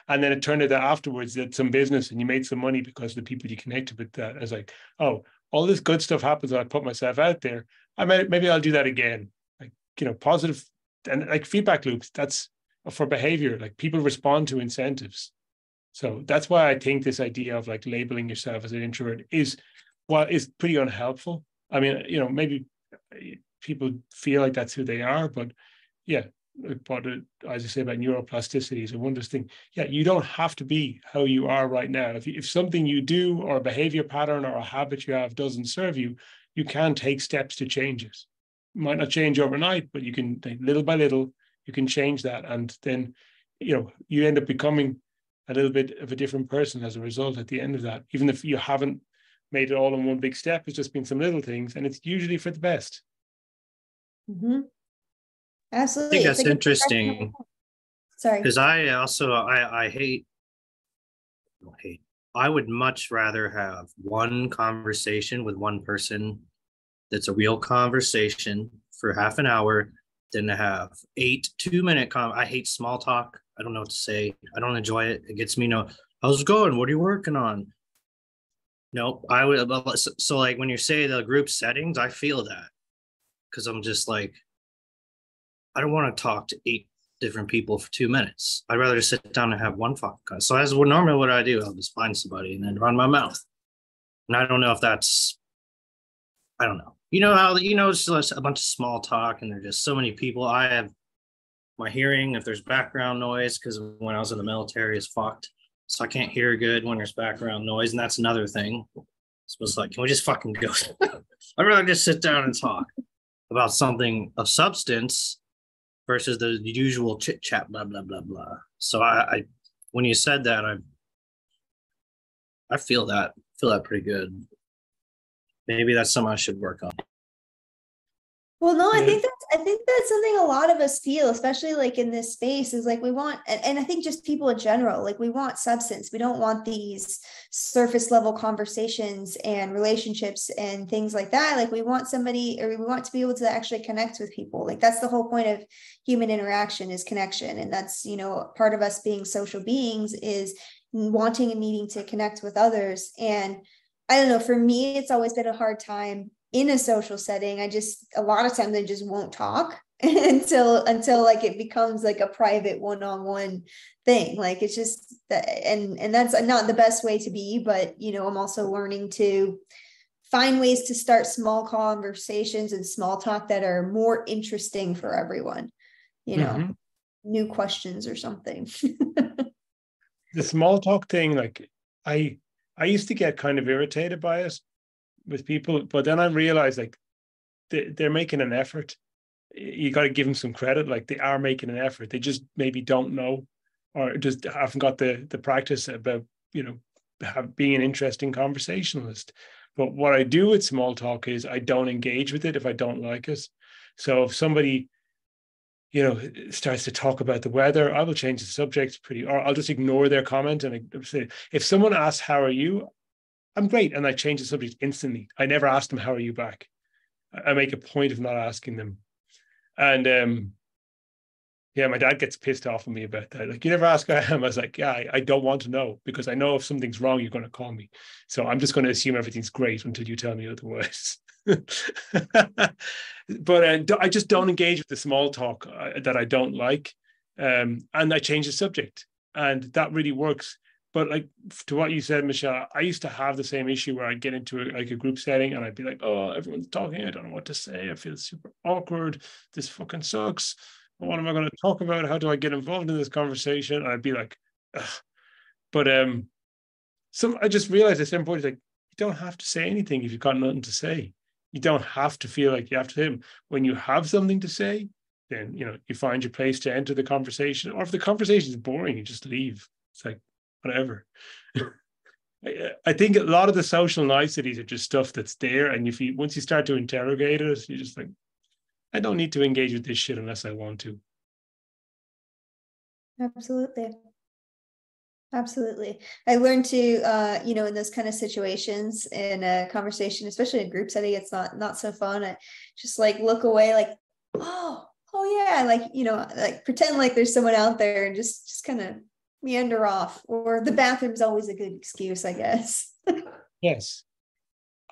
[SPEAKER 1] And then it turned out that afterwards that some business and you made some money because of the people you connected with. That I was like, oh, all this good stuff happens when I put myself out there. Maybe I'll do that again. Like, positive and like feedback loops. That's for behavior. Like people respond to incentives. So that's why I think this idea of like labeling yourself as an introvert is pretty unhelpful. I mean, maybe people feel like that's who they are, but yeah. But as I say about neuroplasticity is a wondrous thing. Yeah, you don't have to be how you are right now. If something you do or a behavior pattern or a habit you have doesn't serve you, you can take steps to change it. It might not change overnight, but you can, little by little, you can change that. And then, you end up becoming a little bit of a different person as a result at the end of that. Even if you haven't made it all in one big step, it's just been some little things, and it's usually for the best.
[SPEAKER 2] Mm-hmm. Absolutely.
[SPEAKER 3] I think that's interesting.
[SPEAKER 2] Sorry.
[SPEAKER 3] Because I would much rather have one conversation with one person that's a real conversation for half an hour than to have 8 2-minute I hate small talk. I don't know what to say. I don't enjoy it. It gets me how's it going? What are you working on? Nope. I would. So like when you say the group settings, I feel that, because I'm just like, I don't want to talk to 8 different people for 2 minutes. I'd rather just sit down and have one fucking call. So as normally what I do, I'll just find somebody and then run my mouth. And I don't know if that's, I don't know. It's just a bunch of small talk, and there's just so many people. I have my hearing, if there's background noise, because when I was in the military, is fucked. So I can't hear good when there's background noise. And that's another thing. So it's like, can we just fucking go? I'd rather just sit down and talk about something of substance versus the usual chit chat, blah, blah, blah, blah. So I when you said that, I feel that pretty good. Maybe that's something I should work on.
[SPEAKER 2] Well, no, I think that's something a lot of us feel, especially like in this space, is like we want, and I think just people in general, like we want substance. We don't want these surface level conversations and relationships and things like that. Like we want somebody, or we want to be able to actually connect with people. Like that's the whole point of human interaction, is connection. And that's, part of us being social beings is wanting and needing to connect with others. And I don't know, for me, it's always been a hard time in a social setting. A lot of times I just won't talk. until like it becomes like a private one-on-one thing. Like it's just that, and that's not the best way to be, but you know, I'm also learning to find ways to start small conversations and small talk that are more interesting for everyone, you know, new questions or something.
[SPEAKER 1] The small talk thing, like I used to get kind of irritated by it with people, but then I realized like they're making an effort. You got to give them some credit. Like they are making an effort. They just maybe don't know, or just haven't got the practice about, you know, being an interesting conversationalist. But what I do with small talk is I don't engage with it if I don't like it. So if somebody, you know, starts to talk about the weather, I will change the subject or I'll just ignore their comment. And I say, if someone asks, how are you? I'm great. And I change the subject instantly. I never ask them, how are you back? I make a point of not asking them. And yeah, my dad gets pissed off at me about that. Like, you never ask how I am. I was like, yeah, I don't want to know, because I know if something's wrong, you're going to call me. So I'm just going to assume everything's great until you tell me otherwise. But I just don't engage with the small talk that I don't like. And I change the subject. And that really works. But like to what you said, Michele, I used to have the same issue where I'd get into a group setting and I'd be like, oh, everyone's talking. I don't know what to say. I feel super awkward. This fucking sucks. What am I going to talk about? How do I get involved in this conversation? And I'd be like, ugh. But I just realized at some point, like, you don't have to say anything if you've got nothing to say. You don't have to feel like you have to him. When you have something to say, then, you know, you find your place to enter the conversation. Or if the conversation is boring, you just leave. It's like, whatever. I think a lot of the social niceties are just stuff that's there. And once you start to interrogate it, you're just like, I don't need to engage with this shit unless I want to.
[SPEAKER 2] Absolutely. Absolutely. I learned to, you know, in those kind of situations in a conversation, especially in a group setting, it's not so fun. I just like look away like, oh yeah. Like, you know, like pretend like there's someone out there and just kind of meander off, or the bathroom's always a good excuse, I guess.
[SPEAKER 1] Yes.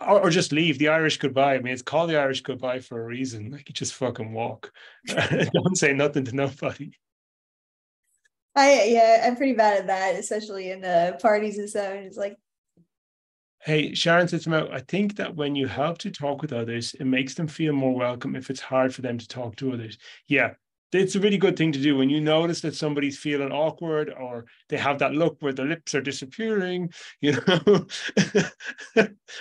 [SPEAKER 1] Or just leave. The Irish goodbye. I mean, it's called the Irish goodbye for a reason. Like, you just fucking walk. Don't say nothing to nobody.
[SPEAKER 2] I'm pretty bad at that, especially in parties and stuff. It's like,
[SPEAKER 1] hey, Sharon says, I think that when you help to talk with others, it makes them feel more welcome if it's hard for them to talk to others. Yeah, it's a really good thing to do. When you notice that somebody's feeling awkward, or they have that look where the lips are disappearing, you know,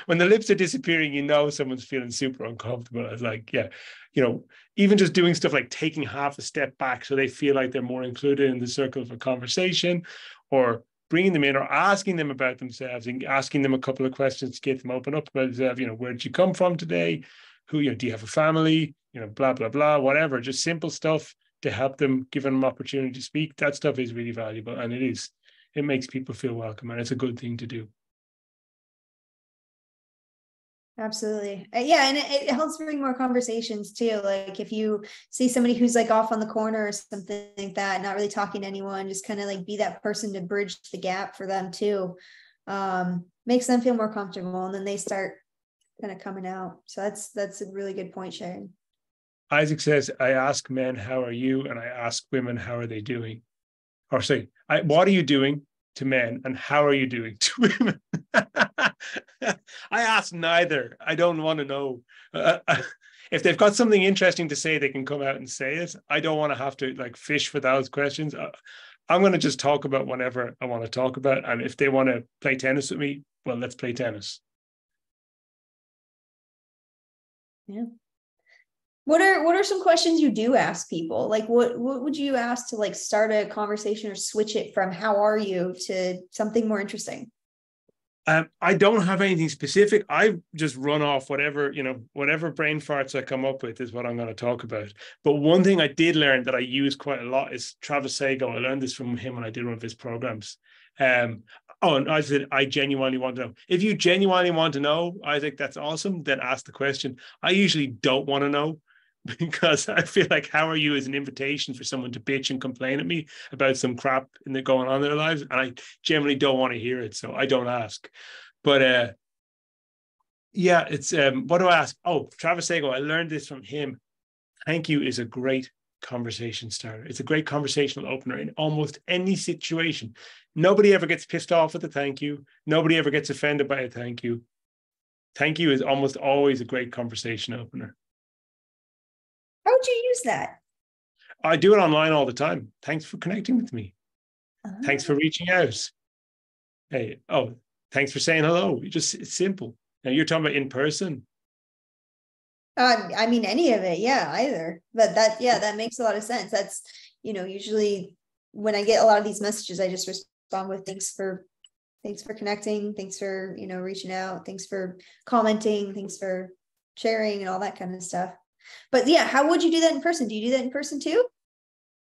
[SPEAKER 1] when the lips are disappearing, you know someone's feeling super uncomfortable. It's like, yeah, you know, even just doing stuff like taking half a step back so they feel like they're more included in the circle of a conversation, or bringing them in, or asking them about themselves and asking them a couple of questions to get them open up about themselves. You know, where did you come from today? Who, you know, do you have a family? You know, blah, blah, blah, whatever. Just simple stuff to help them, give them opportunity to speak. That stuff is really valuable, and it makes people feel welcome, and it's a good thing to do.
[SPEAKER 2] Absolutely. Yeah. And it helps bring more conversations too. Like if you see somebody who's like off on the corner or something like that, not really talking to anyone, just kind of like be that person to bridge the gap for them too. Makes them feel more comfortable, and then they start kind of coming out. So that's a really good point, Sharon.
[SPEAKER 1] Isaac says, I ask men, how are you? And I ask women, how are they doing? Or say, what are you doing to men, and how are you doing to women? I ask neither. I don't want to know. If they've got something interesting to say, they can come out and say it. I don't want to have to like fish for those questions. I'm going to just talk about whatever I want to talk about. And if they want to play tennis with me, well, let's play tennis.
[SPEAKER 2] Yeah. What are some questions you do ask people? Like what would you ask to like start a conversation or switch it from how are you to something more interesting?
[SPEAKER 1] I don't have anything specific. I just run off whatever brain farts I come up with is what I'm going to talk about. But one thing I did learn that I use quite a lot is Travis Sago. I learned this from him when I did one of his programs. And I said, I genuinely want to know. If you genuinely want to know, I think that's awesome. Then ask the question. I usually don't want to know, because I feel like how are you is an invitation for someone to bitch and complain at me about some crap going on in their lives. And I generally don't want to hear it. So I don't ask. But yeah, it's what do I ask? Oh, Travis Sago, I learned this from him. thank you is a great conversation starter. It's a great conversational opener in almost any situation. Nobody ever gets pissed off with a thank you. Nobody ever gets offended by a thank you. Thank you is almost always a great conversation opener.
[SPEAKER 2] How would you use that?
[SPEAKER 1] I do it online all the time. Thanks for connecting with me. Thanks for
[SPEAKER 2] Oh.
[SPEAKER 1] reaching out. Hey, oh, thanks for saying hello. It's simple. Now you're talking about in person.
[SPEAKER 2] I mean, any of it, yeah, either. But that makes a lot of sense. That's, usually when I get a lot of these messages, I just respond with thanks for connecting, thanks for, reaching out, thanks for commenting, thanks for sharing and all that kind of stuff. But yeah, how would you do that in person? Do you do that in person too?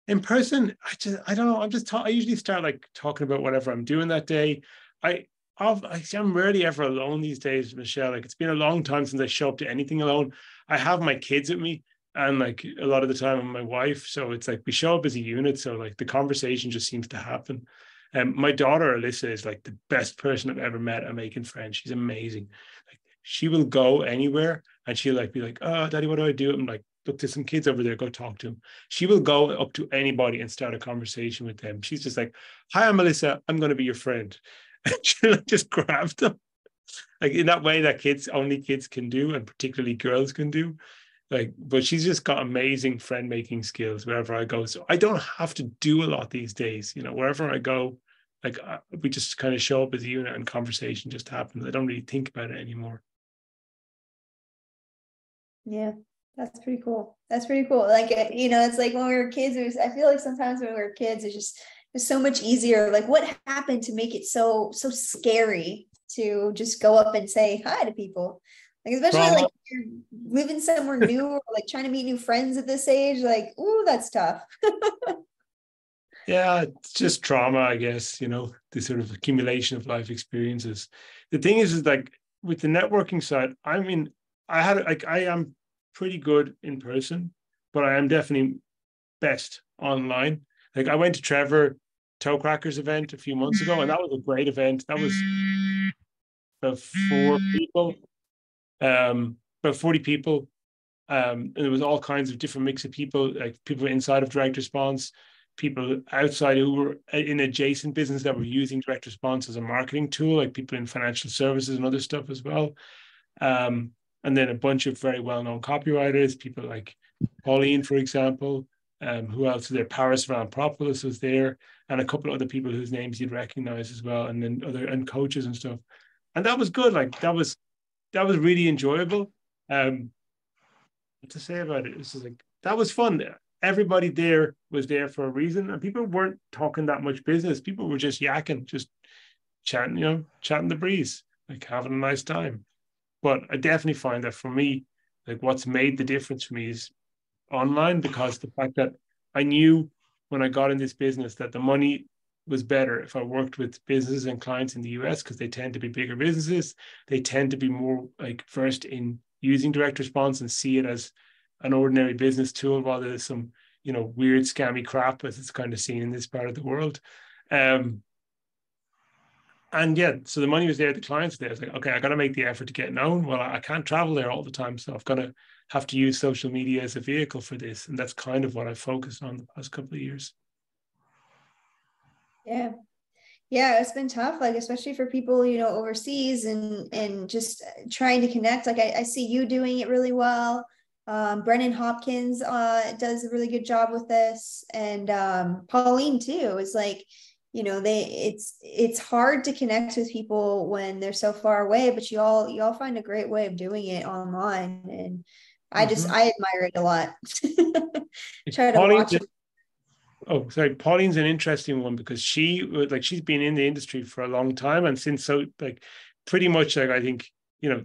[SPEAKER 1] In person, I don't know. I usually start like talking about whatever I'm doing that day. I'm rarely ever alone these days, Michelle. Like it's been a long time since I show up to anything alone. I have my kids with me, and like a lot of the time I'm my wife. So it's like we show up as a unit. So like the conversation just seems to happen. And my daughter Alyssa is like the best person I've ever met at making friends. She's amazing. Like she will go anywhere and she'll like be like, "Oh, Daddy, what do I do?" I'm like, "Look, there's some kids over there. Go talk to them." She will go up to anybody and start a conversation with them. She's just like, "Hi, I'm Melissa. I'm going to be your friend." And she'll just grab them. Like in that way that only kids can do, and particularly girls can do. Like, but she's just got amazing friend making skills wherever I go. So I don't have to do a lot these days. Wherever I go, like we just kind of show up as a unit and conversation just happens. I don't really think about it anymore.
[SPEAKER 2] Yeah, that's pretty cool. That's pretty cool. Like, it's like when we were kids, I feel like sometimes when we were kids, it's so much easier. Like what happened to make it so scary to just go up and say hi to people? Like, especially like if you're living somewhere new or like trying to meet new friends at this age, like, ooh, that's tough.
[SPEAKER 1] Yeah, it's just trauma, I guess, the sort of accumulation of life experiences. The thing is like with the networking side, I mean, I am pretty good in person, but I am definitely best online. Like I went to Trevor Toe Crackers event a few months ago, and that was a great event. That was about 4 people, about 40 people. And there was all kinds of different mix of people, like people inside of direct response, people outside who were in adjacent business that were using direct response as a marketing tool, like people in financial services and other stuff as well. And then a bunch of very well-known copywriters, people like Pauline, for example. Who else is there? Paris Vampropoulos was there, and a couple of other people whose names you'd recognize as well, and then and coaches and stuff. And that was good. Like that was really enjoyable. What to say about it? This is like that was fun. Everybody there was there for a reason, and people weren't talking that much business. People were just yakking, just chatting, chatting the breeze, like having a nice time. But I definitely find that for me, like what's made the difference for me is online, because the fact that I knew when I got in this business that the money was better if I worked with businesses and clients in the US, because they tend to be bigger businesses. They tend to be more like versed in using direct response and see it as an ordinary business tool rather than some, weird scammy crap as it's kind of seen in this part of the world. And yeah, so the money was there, the clients were there. It's like, okay, I got to make the effort to get known. Well, I can't travel there all the time, so I've got to have to use social media as a vehicle for this. And that's kind of what I focused on the past couple of years.
[SPEAKER 2] Yeah. Yeah, it's been tough, like especially for people, overseas and just trying to connect. Like I see you doing it really well. Brennan Hopkins does a really good job with this, and Pauline too is like, it's hard to connect with people when they're so far away, but you all find a great way of doing it online, and I admire it a lot. Try to watch it.
[SPEAKER 1] Oh, sorry. Pauline's an interesting one because she's been in the industry for a long time, and since pretty much I think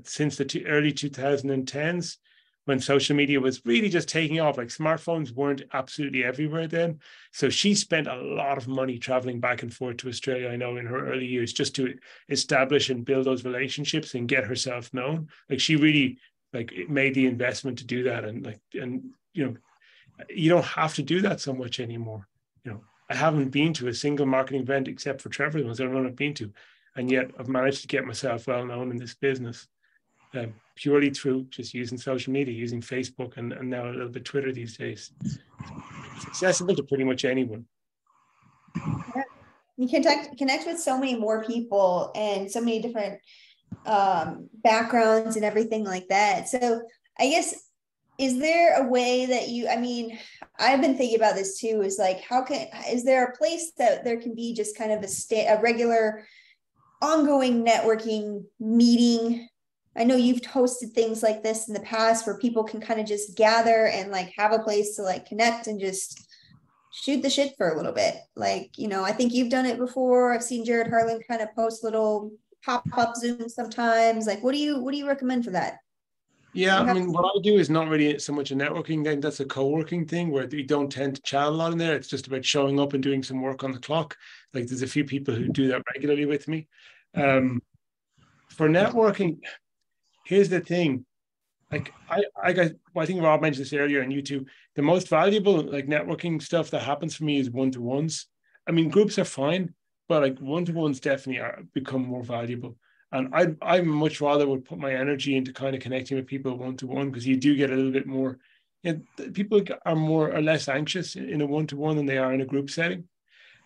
[SPEAKER 1] since the early 2010s, when social media was really just taking off, like smartphones weren't absolutely everywhere then. So she spent a lot of money traveling back and forth to Australia, I know, in her early years, just to establish and build those relationships and get herself known. Like she really made the investment to do that, and you don't have to do that so much anymore. I haven't been to a single marketing event except for Trevor, the ones I've been to, and yet I've managed to get myself well known in this business. purely through just using social media, using Facebook and now a little bit Twitter these days. It's accessible to pretty much anyone.
[SPEAKER 2] Yeah. You can connect with so many more people and so many different backgrounds and everything like that. So I guess, is there a way that I've been thinking about this too, is like, is there a place that there can be just kind of a regular ongoing networking meeting? I know you've hosted things like this in the past where people can kind of just gather and like have a place to like connect and just shoot the shit for a little bit. Like, I think you've done it before. I've seen Jared Harlan kind of post little pop-up Zooms sometimes. Like, what do you recommend for that?
[SPEAKER 1] Yeah, I mean, what I do is not really so much a networking thing. That's a co-working thing where you don't tend to chat a lot in there. It's just about showing up and doing some work on the clock. Like there's a few people who do that regularly with me. For networking, here's the thing. Like I think Rob mentioned this earlier, and you too. The most valuable like networking stuff that happens for me is one-to-ones. I mean, groups are fine, but like one-to-ones definitely become more valuable. And I much rather would put my energy into kind of connecting with people one-to-one, because you do get a little bit more. People are more or less anxious in a one-to-one than they are in a group setting.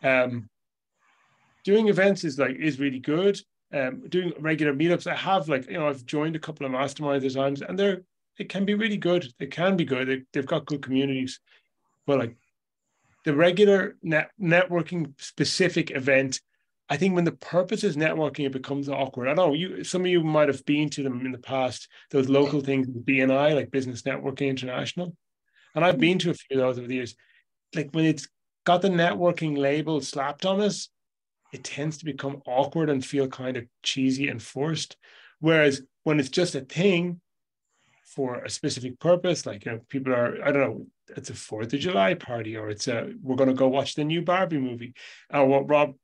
[SPEAKER 1] Doing events is really good. Doing regular meetups, I have I've joined a couple of masterminds at times, and it can be really good. They can be good. They've got good communities, but like the regular networking specific event, I think when the purpose is networking, it becomes awkward. I don't know, some of you might have been to them in the past, those local things, BNI, like Business Networking International. And I've been to a few of those over the years. Like when it's got the networking label slapped on us, it tends to become awkward and feel kind of cheesy and forced. Whereas when it's just a thing for a specific purpose, like, people are, I don't know, it's a 4th of July party, or we're going to go watch the new Barbie movie. Or what Rob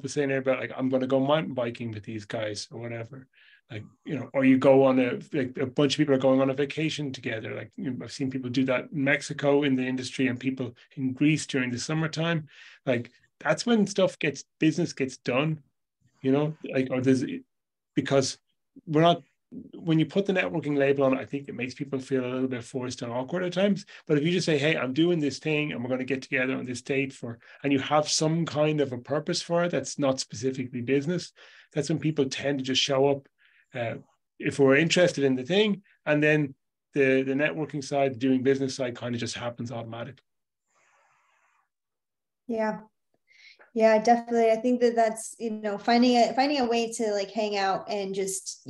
[SPEAKER 1] was saying there about, like, I'm going to go mountain biking with these guys or whatever. Like, or you go on a bunch of people are going on a vacation together. Like, I've seen people do that in Mexico in the industry, and people in Greece during the summertime. Like, that's when business gets done, because when you put the networking label on it, I think it makes people feel a little bit forced and awkward at times. But if you just say, hey, I'm doing this thing and we're going to get together on this date and you have some kind of a purpose for it that's not specifically business, that's when people tend to just show up if we're interested in the thing. And then the networking side, the doing business side kind of just happens automatically.
[SPEAKER 2] Yeah, definitely. I think that's, finding a way to like hang out and just,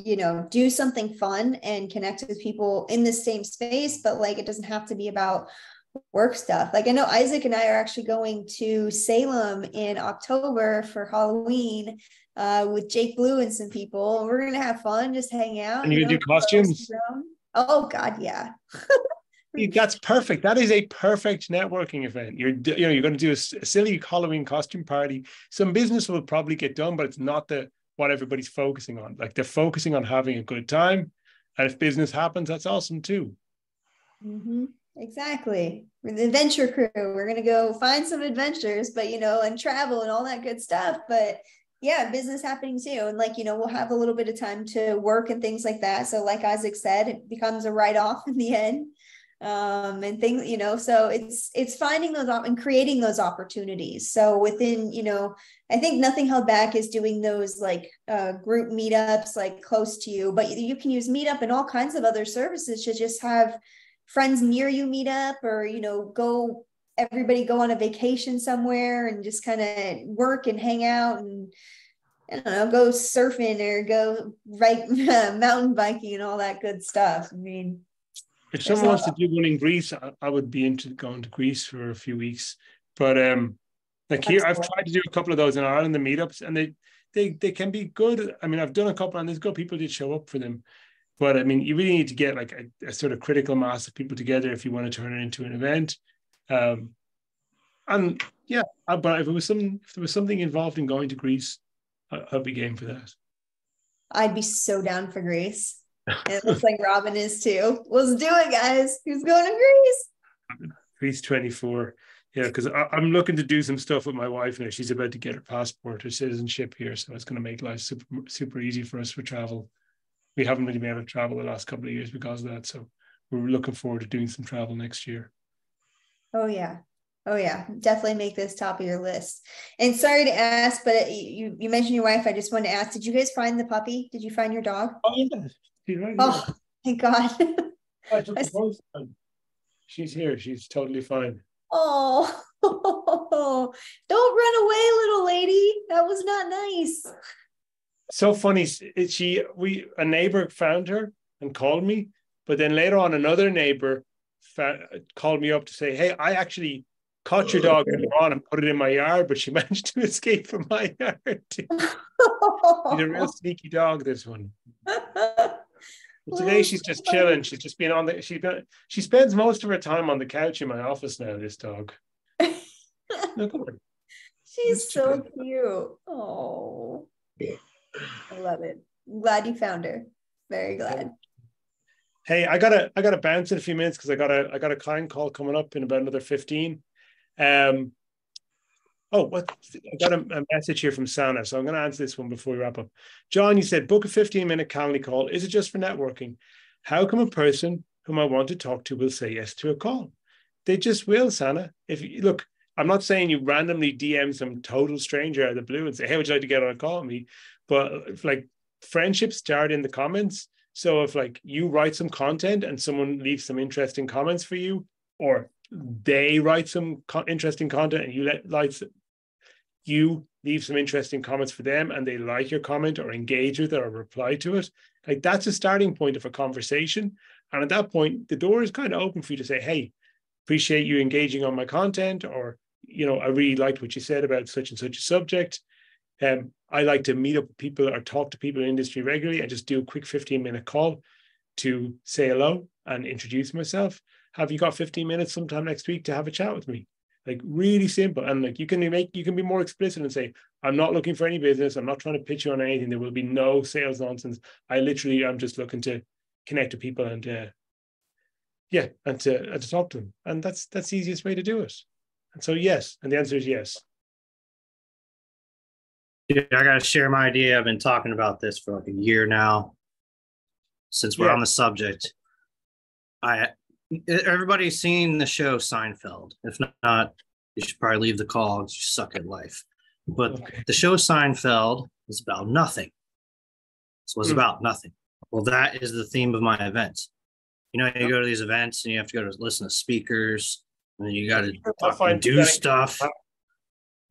[SPEAKER 2] do something fun and connect with people in the same space, but like, it doesn't have to be about work stuff. Like I know Isaac and I are actually going to Salem in October for Halloween with Jake Blue and some people. We're going to have fun, just hang out.
[SPEAKER 1] And you do costumes?
[SPEAKER 2] Oh God, yeah.
[SPEAKER 1] That's perfect. That is a perfect networking event. You're going to do a silly Halloween costume party. Some business will probably get done, but it's not what everybody's focusing on. Like, they're focusing on having a good time, and if business happens, that's awesome too.
[SPEAKER 2] Mm-hmm. Exactly. We're the adventure crew. We're gonna go find some adventures, but and travel and all that good stuff. But yeah, business happening too, and we'll have a little bit of time to work and things like that. So like Isaac said, it becomes a write-off in the end. And things, so it's finding those and creating those opportunities. So within, I think Nothing Held Back is doing those like group meetups like close to you, but you can use Meetup and all kinds of other services to just have friends near you meet up, or everybody go on a vacation somewhere and just kind of work and hang out and, I don't know, go surfing or go mountain biking and all that good stuff. I mean,
[SPEAKER 1] if someone wants to do one in Greece, I would be into going to Greece for a few weeks. But like here, I've tried to do a couple of those in Ireland, the meetups, and they can be good. I mean, I've done a couple, and there's good people did show up for them. But I mean, you really need to get like a sort of critical mass of people together if you want to turn it into an event. And yeah, but if there was something involved in going to Greece, I'd be game for that.
[SPEAKER 2] I'd be so down for Greece. And it looks like Robin is too. Let's do it, guys. Who's going to Greece?
[SPEAKER 1] Greece 24. Yeah, because I'm looking to do some stuff with my wife now. She's about to get her passport, her citizenship here, so it's going to make life super, super easy for us for travel. we haven't really been able to travel the last couple of years because of that. So we're looking forward to doing some travel next year.
[SPEAKER 2] Oh yeah. Oh yeah, definitely make this top of your list. And sorry to ask, but you mentioned your wife. I just wanted to ask, did you guys find the puppy? Did you find your dog?
[SPEAKER 1] Oh yeah, she's right here.
[SPEAKER 2] Oh, thank God.
[SPEAKER 1] I took the post on. She's here. She's totally fine.
[SPEAKER 2] Oh, don't run away, little lady. That was not nice.
[SPEAKER 1] So funny. A neighbor found her and called me, but then later on another neighbor called me up to say, hey, I actually caught your dog on and put it in my yard, but she managed to escape from my yard. She's a real sneaky dog, this one. But today she's just chilling. She's just been on she spends most of her time on the couch in my office now, this dog. Look at her.
[SPEAKER 2] She's so cute. Oh, I love it. I'm glad you found her. Very glad.
[SPEAKER 1] Hey, I gotta bounce in a few minutes because I got a client call coming up in about another 15. I got a message here from Sana, so I'm going to answer this one before we wrap up. John, you said book a 15-minute Calendly call. Is it just for networking? How come a person whom I want to talk to will say yes to a call? They just will, Sana. Look, I'm not saying you randomly DM some total stranger out of the blue and say, hey, would you like to get on a call with me? But if, like, friendships start in the comments. So if like you write some content and someone leaves some interesting comments for you, or they write some interesting content and you leave some interesting comments for them and they like your comment or engage with it or reply to it, like that's a starting point of a conversation. And at that point, the door is kind of open for you to say, hey, appreciate you engaging on my content, or, I really liked what you said about such and such a subject. I like to meet up with people or talk to people in industry regularly and just do a quick 15-minute call to say hello and introduce myself. Have you got 15 minutes sometime next week to have a chat with me? Like, really simple. And like you can be more explicit and say, I'm not looking for any business. I'm not trying to pitch you on anything. There will be no sales nonsense. I'm just looking to connect to people and to talk to them. And that's the easiest way to do it. And so yes, and the answer is yes.
[SPEAKER 3] Yeah, I got to share my idea. I've been talking about this for like a year now. Since we're on the subject, everybody's seen the show Seinfeld. If not, you should probably leave the call. You suck at life. But the show Seinfeld is about nothing. This was about nothing. Well, that is the theme of my event. You go to these events and you have to go to listen to speakers, and then you got to do stuff.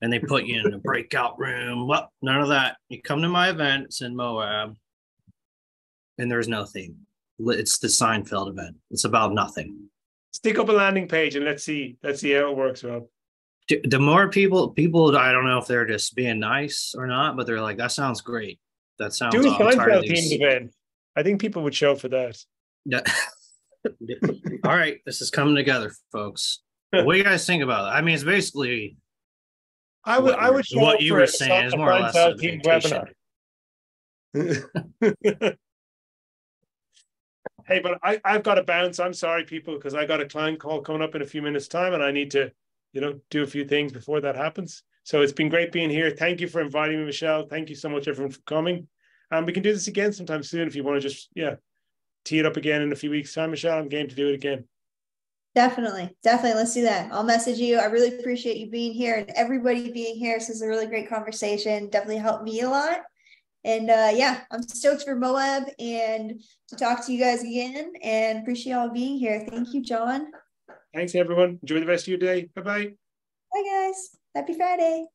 [SPEAKER 3] And they put you in a breakout room. Well, none of that. You come to my event, it's in Moab, and there's no theme. It's the Seinfeld event. It's about nothing.
[SPEAKER 1] Stick up a landing page and let's see how it works, Rob.
[SPEAKER 3] The more people, I don't know if they're just being nice or not, but they're like, that sounds great. That sounds
[SPEAKER 1] do a Seinfeld themed event. I think people would show for that.
[SPEAKER 3] Yeah. All right, this is coming together, folks. What do you guys think about it? I mean, it's basically
[SPEAKER 1] I would show
[SPEAKER 3] what you were saying is more or less a vacation.
[SPEAKER 1] Hey, but I've got to bounce. I'm sorry, people, because I got a client call coming up in a few minutes' time, and I need to, do a few things before that happens. So it's been great being here. Thank you for inviting me, Michelle. Thank you so much, everyone, for coming. And we can do this again sometime soon if you want to just, tee it up again in a few weeks' time, Michelle. I'm game to do it again.
[SPEAKER 2] Definitely. Let's do that. I'll message you. I really appreciate you being here and everybody being here. This is a really great conversation. Definitely helped me a lot. And I'm stoked for Moab and to talk to you guys again, and appreciate y'all being here. Thank you, John.
[SPEAKER 1] Thanks, everyone. Enjoy the rest of your day. Bye-bye.
[SPEAKER 2] Bye, guys. Happy Friday.